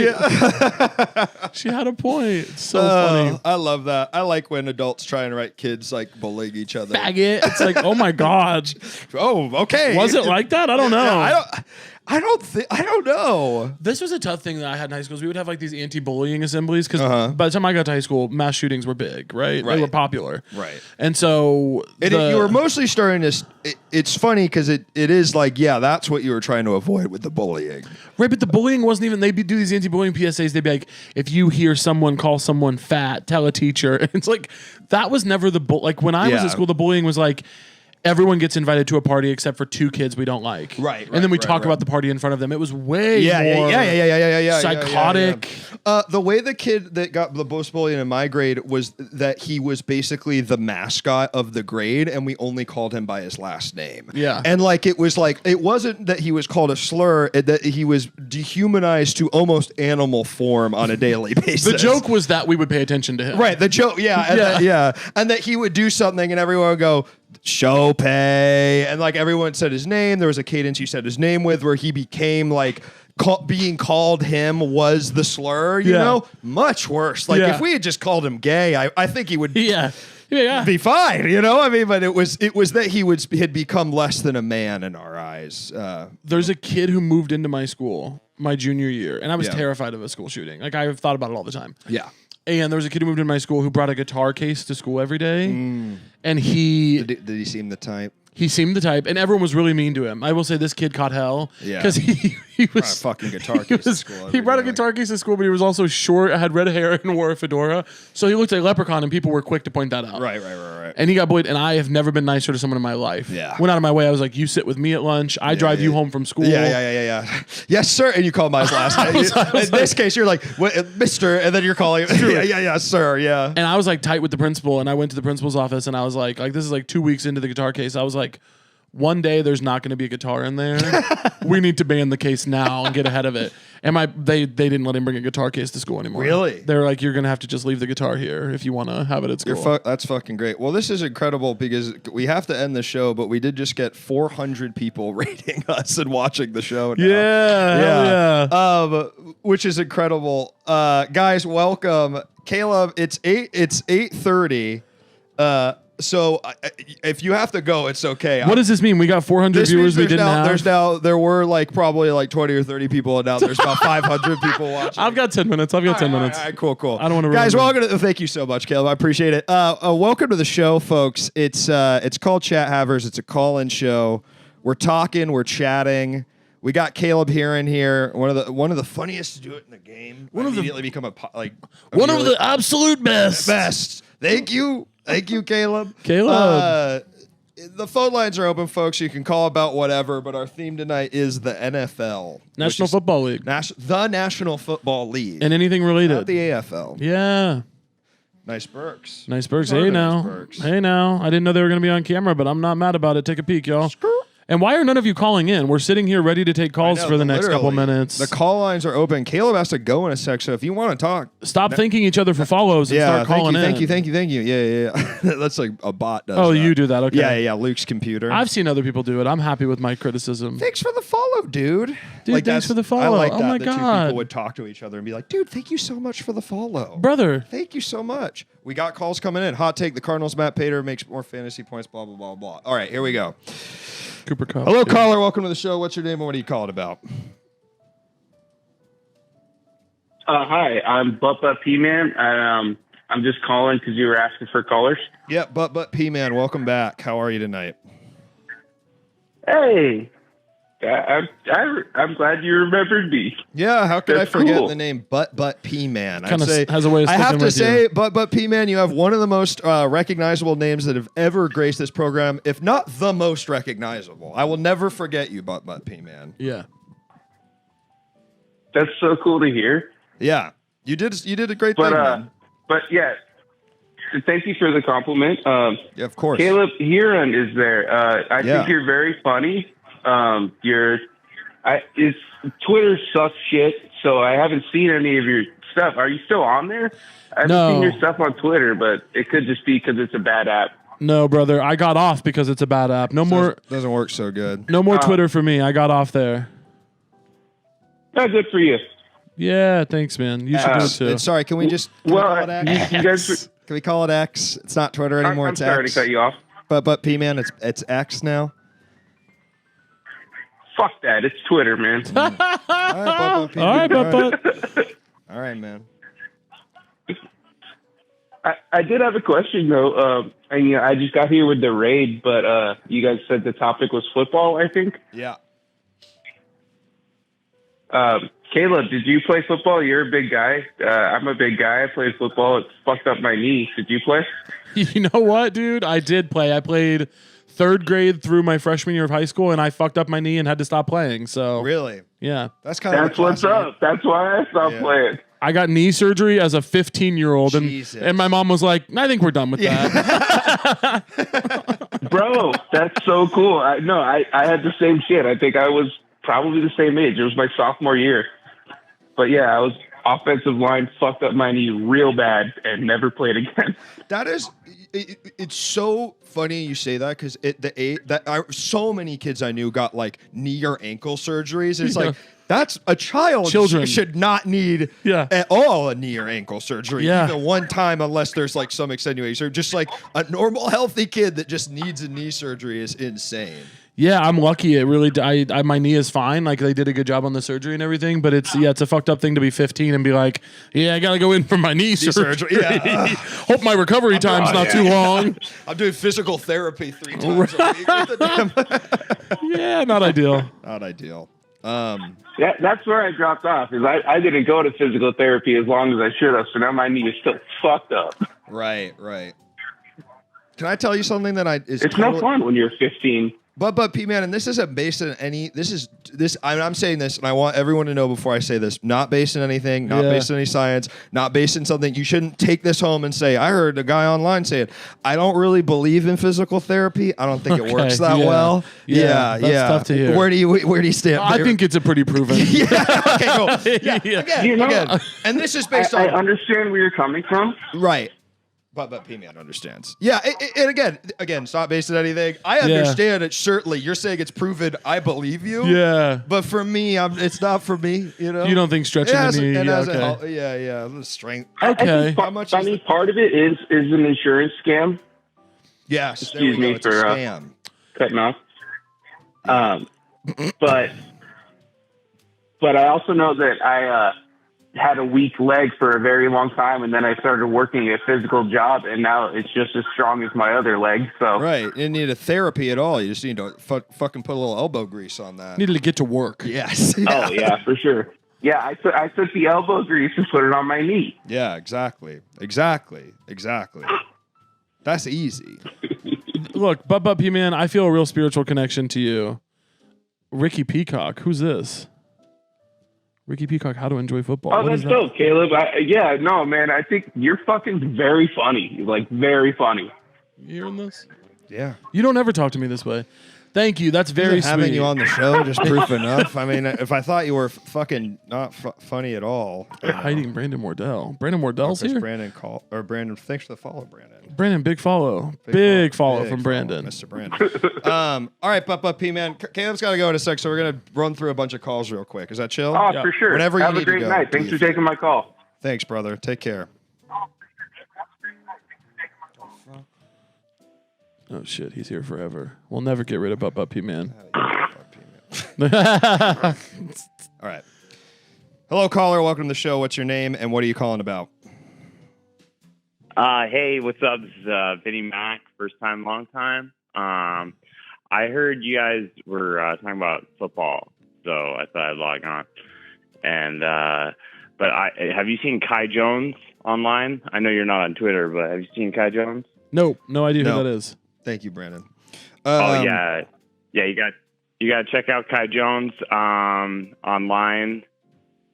She had a point. It's so funny. I love that. I like when adults try and write kids bullying each other. Faggot. It's like, oh my God. Oh, okay. Was it like that? I don't know. I don't know. This was a tough thing that I had in high school. We would have these anti-bullying assemblies because by the time I got to high school, mass shootings were big, right? They were popular. Right. And so... you were mostly starting to... It's funny because it is that's what you were trying to avoid with the bullying. Right, but the bullying wasn't even... They'd do these anti-bullying PSAs. They'd be like, if you hear someone call someone fat, tell a teacher. And it's that was never the... when I was at school, the bullying was everyone gets invited to a party except for 2 kids we don't like. Right. And then we talk about the party in front of them. It was way more psychotic. The way the kid that got the most bullying in my grade was that he was basically the mascot of the grade, and we only called him by his last name. Yeah. And it wasn't that he was called a slur, that he was dehumanized to almost animal form on a daily basis. The joke was that we would pay attention to him. Right. The joke. Yeah. And that he would do something and everyone would go, show pay, and everyone said his name. There was a cadence you said his name with where he became being called him was the slur, you know? Much worse. If we had just called him gay, I think he would be fine, I mean, but it was that he had become less than a man in our eyes. There's a kid who moved into my school my junior year, and I was terrified of a school shooting. I've thought about it all the time. Yeah. And there was a kid who moved into my school who brought a guitar case to school every day. And he... Did he seem the type? He seemed the type, and everyone was really mean to him. I will say this kid caught hell because he was a fucking guitar case to school. He brought a guitar case to school, but he was also short, had red hair, and wore a fedora. So he looked like a leprechaun, and people were quick to point that out. Right. And he got bullied, and I have never been nicer to someone in my life. Yeah. Went out of my way. I was like, you sit with me at lunch. I drive you home from school. Yeah. Yes, sir. And you call my last name. In this case, you're like, Mr. And then you're calling. Yeah, sir. Yeah. And I was like tight with the principal, and I went to the principal's office, and I was like this is like 2 weeks into the guitar case. I was like, one day there's not going to be a guitar in there. We need to ban the case now and get ahead of it. And they didn't let him bring a guitar case to school anymore. Really? They were like, you're going to have to just leave the guitar here if you want to have it at school. That's fucking great. Well, this is incredible because we have to end the show, but we did just get 400 people rating us and watching the show now. Yeah. Which is incredible. Guys, welcome. Caleb, it's 8:30. So if you have to go, it's okay. What does this mean? We got 400 viewers we didn't have? There were like probably like 20 or 30 people, and now there's about 500 people watching. I've got 10 minutes. All right, cool. I don't want to Guys, thank you so much, Caleb. I appreciate it. Welcome to the show, folks. It's called Chat Havers. It's a call-in show. We're talking, we're chatting. We got Caleb Hearon here, one of the funniest to do it in the game. One of the absolute best. Thank you, Caleb. The phone lines are open, folks. You can call about whatever, but our theme tonight is the NFL. National Football League. The National Football League. And anything related. Not the AFL. Yeah. Nice Burks. Hey now. I didn't know they were going to be on camera, but I'm not mad about it. Take a peek, y'all. And why are none of you calling in? We're sitting here ready to take calls for the next couple minutes. The call lines are open. Caleb has to go in a sec, so if you want to talk, stop thanking each other for follows and start calling in. Thank you. Yeah. That's like a bot does. Oh, that. You do that? Okay. Yeah. Luke's computer. I've seen other people do it. I'm happy with my criticism. Thanks for the follow, dude. Thanks for the follow. I like that. Oh my God. God. Two people would talk to each other and be like, dude, thank you so much for the follow. Brother. Thank you so much. We got calls coming in. Hot take, the Cardinals, Matt Pater makes more fantasy points, blah, blah, blah, blah. All right, here we go. Cooper Cup. Hello, caller. Welcome to the show. What's your name and what are you calling about? Hi, I'm Butt P-Man. I'm just calling because you were asking for callers. Yeah, Butt P-Man. Welcome back. How are you tonight? Hey. I'm glad you remembered me. Yeah, how could I forget the name Butt P-Man? Kind of has a way of I have to say, you. Butt P-Man, you have one of the most recognizable names that have ever graced this program, if not the most recognizable. I will never forget you, Butt P-Man. Yeah. That's so cool to hear. Yeah, you did a great thing, man. But yeah, thank you for the compliment. Yeah, of course. Caleb Hearon is there. I think you're very funny. Twitter sucks shit, so I haven't seen any of your stuff. Are you still on there? I haven't seen your stuff on Twitter, but it could just be because it's a bad app. No, brother, I got off because it's a bad app. Doesn't work so good. No more Twitter for me. I got off there. That's good for you. Yeah, thanks, man. You should do it too. Sorry, can we just call it X? You guys, can we call it X? It's not Twitter anymore. I'm it's sorry X. to cut you off. But P-Man, it's X now. Fuck that. It's Twitter, man. All right, Butt. All right, man. I did have a question, though. I just got here with the raid, but you guys said the topic was football, I think? Yeah. Caleb, did you play football? You're a big guy. I'm a big guy. I played football. It fucked up my knee. Did you play? You know what, dude? I did play. I played third grade through my freshman year of high school, and I fucked up my knee and had to stop playing. So really, yeah, that's what's up. That's why I stopped playing. I got knee surgery as a 15-year-old, and my mom was like, "I think we're done with that." Bro, that's so cool. I had the same shit. I think I was probably the same age. It was my sophomore year, but yeah, I was offensive line fucked up my knee real bad and never played again. It's so funny you say that because so many kids I knew got like knee or ankle surgeries. It's like that's a child. Children should not need at all a knee or ankle surgery even one time unless there's like some extenuation. Just like a normal healthy kid that just needs a knee surgery is insane. Yeah, I'm lucky. It really, my knee is fine. Like they did a good job on the surgery and everything. But it's a fucked up thing to be 15 and be like, yeah, I gotta go in for my knee surgery. Yeah. Hope my recovery time's not too long. I'm doing physical therapy 3 times a week. With the yeah, not ideal. Not ideal. That's where I dropped off. Is I didn't go to physical therapy as long as I should have. So now my knee is still fucked up. Right. Can I tell you something that it's no fun when you're 15. But P man, and this isn't based on any. I'm saying this, and I want everyone to know before I say this. Not based on anything. Not based on any science. Not based in something. You shouldn't take this home and say, "I heard a guy online say it." I don't really believe in physical therapy. I don't think it works that well. Yeah, that's tough to hear. Where do you stand? I think it's a pretty proven. Okay, cool. Again, and this is based on. I understand where you're coming from. Right. But P-Man understands. Yeah, and again, it's not based on anything. I understand it, certainly. You're saying it's proven. I believe you. Yeah. But for me, it's not for me, you know? You don't think stretching the knee. The strength. Okay. How much part of it is an insurance scam. Yes. Excuse me for scam. Cutting off. But I also know that I had a weak leg for a very long time, and then I started working a physical job, and now it's just as strong as my other leg. So right, you didn't need a therapy at all. You just need to fucking put a little elbow grease on that. Needed to get to work. Yes. Oh yeah, for sure. Yeah, I took the elbow grease and put it on my knee. Yeah, exactly. That's easy. Look, Bub P-Man, I feel a real spiritual connection to you. Ricky Peacock, who's this? Ricky Peacock, How to Enjoy Football. Oh, that's dope, Caleb. Man, I think you're fucking very funny. Like, very funny. You hearing this? Yeah. You don't ever talk to me this way. Thank you. That's very sweet. Having you on the show, just proof enough. I mean, if I thought you were fucking not funny at all. Hiding Brandon Wardell. Brandon Wardell's here? Brandon, thanks for the follow, Brandon. Brandon, big follow. Big follow from Brandon. Mr. Brandon. All right, P-Man. Caleb's got to go in a sec, so we're going to run through a bunch of calls real quick. Is that chill? Oh, for sure. Whenever Have you a great night. Thanks for taking my call. Thanks, brother. Take care. Oh, shit. He's here forever. We'll never get rid of Butt P-Man. All right. Hello, caller. Welcome to the show. What's your name, and what are you calling about? Hey, what's up? This is Vinny Mac, first time, long time. I heard you guys were talking about football, so I thought I'd log on. And but have you seen Kai Jones online? I know you're not on Twitter, but have you seen Kai Jones? Nope, no idea who that is. Thank you, Brandon. Yeah. You got to check out Kai Jones online,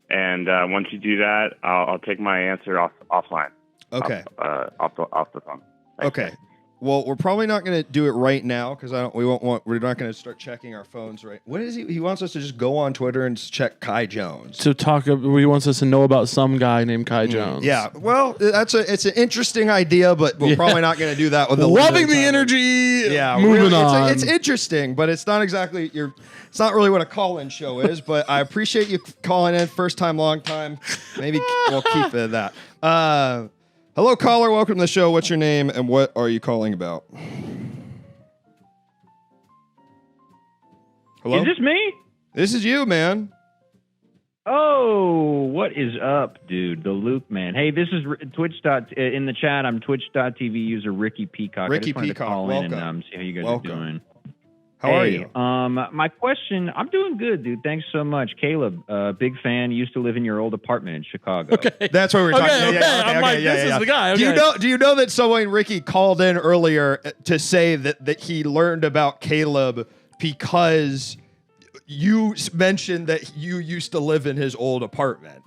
and once you do that, I'll take my answer offline. Okay. Off the phone. Thanks. Okay. Well, we're probably not going to do it right now because we're not going to start checking our phones right. What is he? He wants us to just go on Twitter and check Kai Jones. He wants us to know about some guy named Kai Jones. Yeah. Well, it's an interesting idea, but we're probably not going to do that with the loving the energy. Yeah. Moving on. It's interesting, but it's not exactly it's not really what a call-in show is, but I appreciate you calling in. First time, long time. Maybe we'll keep it at that. Hello, caller. Welcome to the show. What's your name, and what are you calling about? Hello? Is this me? This is you, man. Oh, what is up, dude? The Luke man. Hey, this is Twitch. In the chat, I'm Twitch.tv user Ricky Peacock. Ricky I just wanted Peacock, to call welcome. in and see how you guys are doing. How are you? My question, I'm doing good, dude. Thanks so much. Caleb, big fan, used to live in your old apartment in Chicago. Okay. That's what we're talking about. Okay, this is the guy. Okay. Do you know that someone, Ricky, called in earlier to say that he learned about Caleb because you mentioned that you used to live in his old apartment?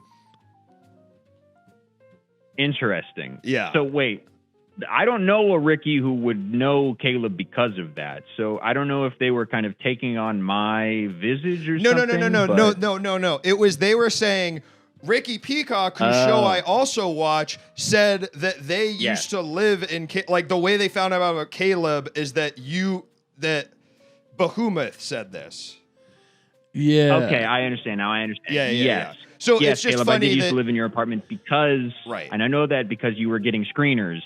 Interesting. Yeah. So wait. I don't know a Ricky who would know Caleb because of that. So I don't know if they were kind of taking on my visage or something. No. It was they were saying Ricky Peacock, whose show I also watch, said that they used to live in like the way they found out about Caleb is that Behemoth said this. Yeah. Okay, I understand now. I understand. Yeah. So yes, it's just Caleb, funny I did used to live in your apartment because, right, and I know that because you were getting screeners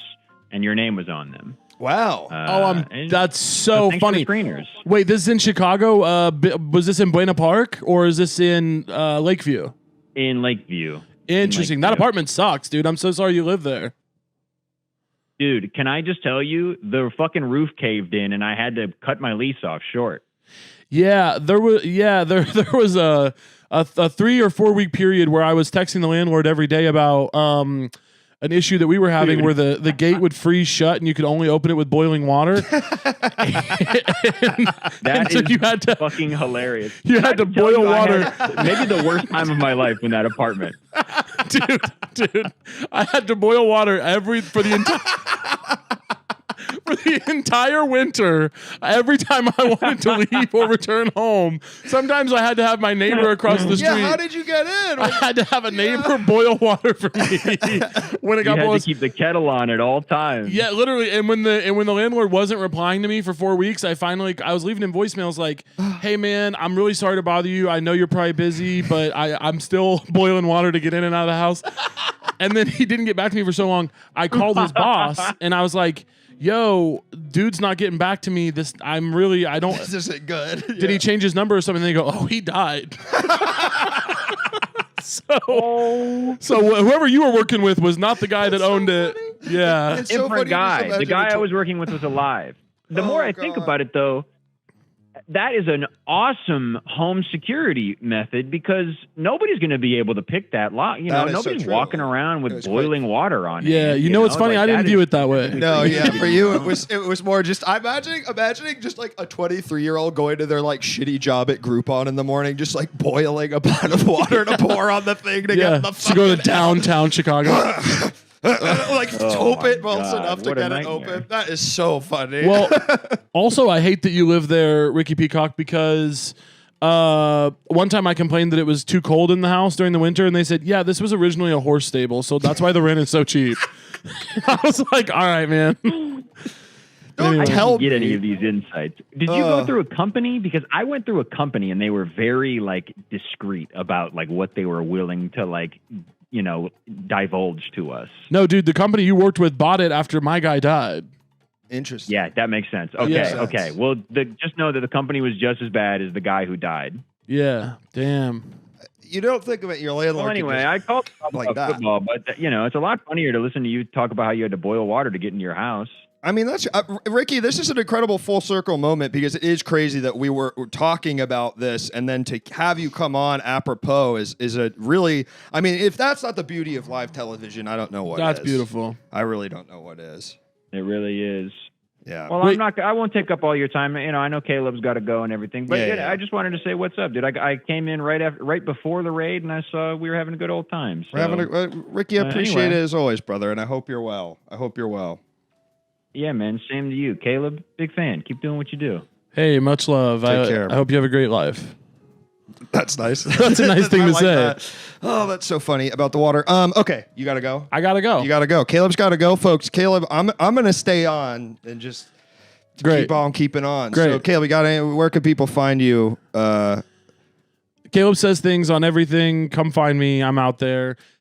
and your name was on them. Wow. That's so funny. Screeners. Wait, this is in Chicago. Was this in Buena Park or is this in Lakeview? In Lakeview. Interesting. That apartment sucks, dude. I'm so sorry you live there. Dude, can I just tell you, the fucking roof caved in and I had to cut my lease off short. Yeah, there was a 3 or 4 week period where I was texting the landlord every day about an issue that we were having where the gate would freeze shut and you could only open it with boiling water. That is you had to, fucking hilarious. You had to boil water. Maybe the worst time of my life in that apartment. Dude, I had to boil water for the entire winter. Every time I wanted to leave or return home, sometimes I had to have my neighbor across the street. Yeah, how did you get in? I had to have a neighbor boil water for me when it got boiled. You had to keep the kettle on at all times. Yeah, literally. And when the landlord wasn't replying to me for 4 weeks, I was leaving him voicemails like, "Hey man, I'm really sorry to bother you. I know you're probably busy, but I'm still boiling water to get in and out of the house." And then he didn't get back to me for so long. I called his boss and I was like, "Yo, dude's not getting back to me. This isn't good." Did he change his number or something?" And they go, "Oh, he died." So whoever you were working with was not the guy that owned it. Yeah, it's so different guy. The guy I was working with was alive. The more I think about it, though, that is an awesome home security method because nobody's going to be able to pick that lock. Nobody's walking around with boiling water on it. Yeah, you know what's funny? I didn't view it that way. No, yeah, for you it was more just imagining just like a 23-year-old going to their like shitty job at Groupon in the morning, just like boiling a pot of water to pour on the thing to get the to go to downtown Chicago. Hope it melts enough to get it open. That is so funny. Well, also, I hate that you live there, Ricky Peacock, because one time I complained that it was too cold in the house during the winter, and they said, "Yeah, this was originally a horse stable, so that's why the rent is so cheap." I was like, "All right, man." I didn't get any of these insights. Did you go through a company? Because I went through a company, and they were very like discreet about like what they were willing to like. Divulge to us. No, dude, the company you worked with bought it after my guy died. Interesting. Yeah, that makes sense. Okay. Well, just know that the company was just as bad as the guy who died. Yeah, damn. You don't think of it, your landlord. Well, anyway, I called like that. Football, but it's a lot funnier to listen to you talk about how you had to boil water to get into your house. I mean, that's Ricky. This is an incredible full circle moment because it is crazy that we were talking about this, and then to have you come on apropos is a really. I mean, if that's not the beauty of live television, I don't know what. That's beautiful. I really don't know what is. It really is. Yeah. Well, I won't take up all your time. I know Caleb's got to go and everything, but I just wanted to say what's up, dude. I came in right before the raid, and I saw we were having a good old time. So, Ricky, I appreciate it as always, brother, and I hope you're well. Yeah, man. Same to you, Caleb. Big fan. Keep doing what you do. Hey, much love. Take care. I hope you have a great life. That's nice. That's a nice thing to say. That. Oh, that's so funny about the water. Okay, you gotta go. I gotta go. You gotta go. Caleb's gotta go, folks. Caleb, I'm gonna stay on and just keep on keeping on. Great. So, Caleb, where can people find you? Caleb says things on everything. Come find me. I'm out there.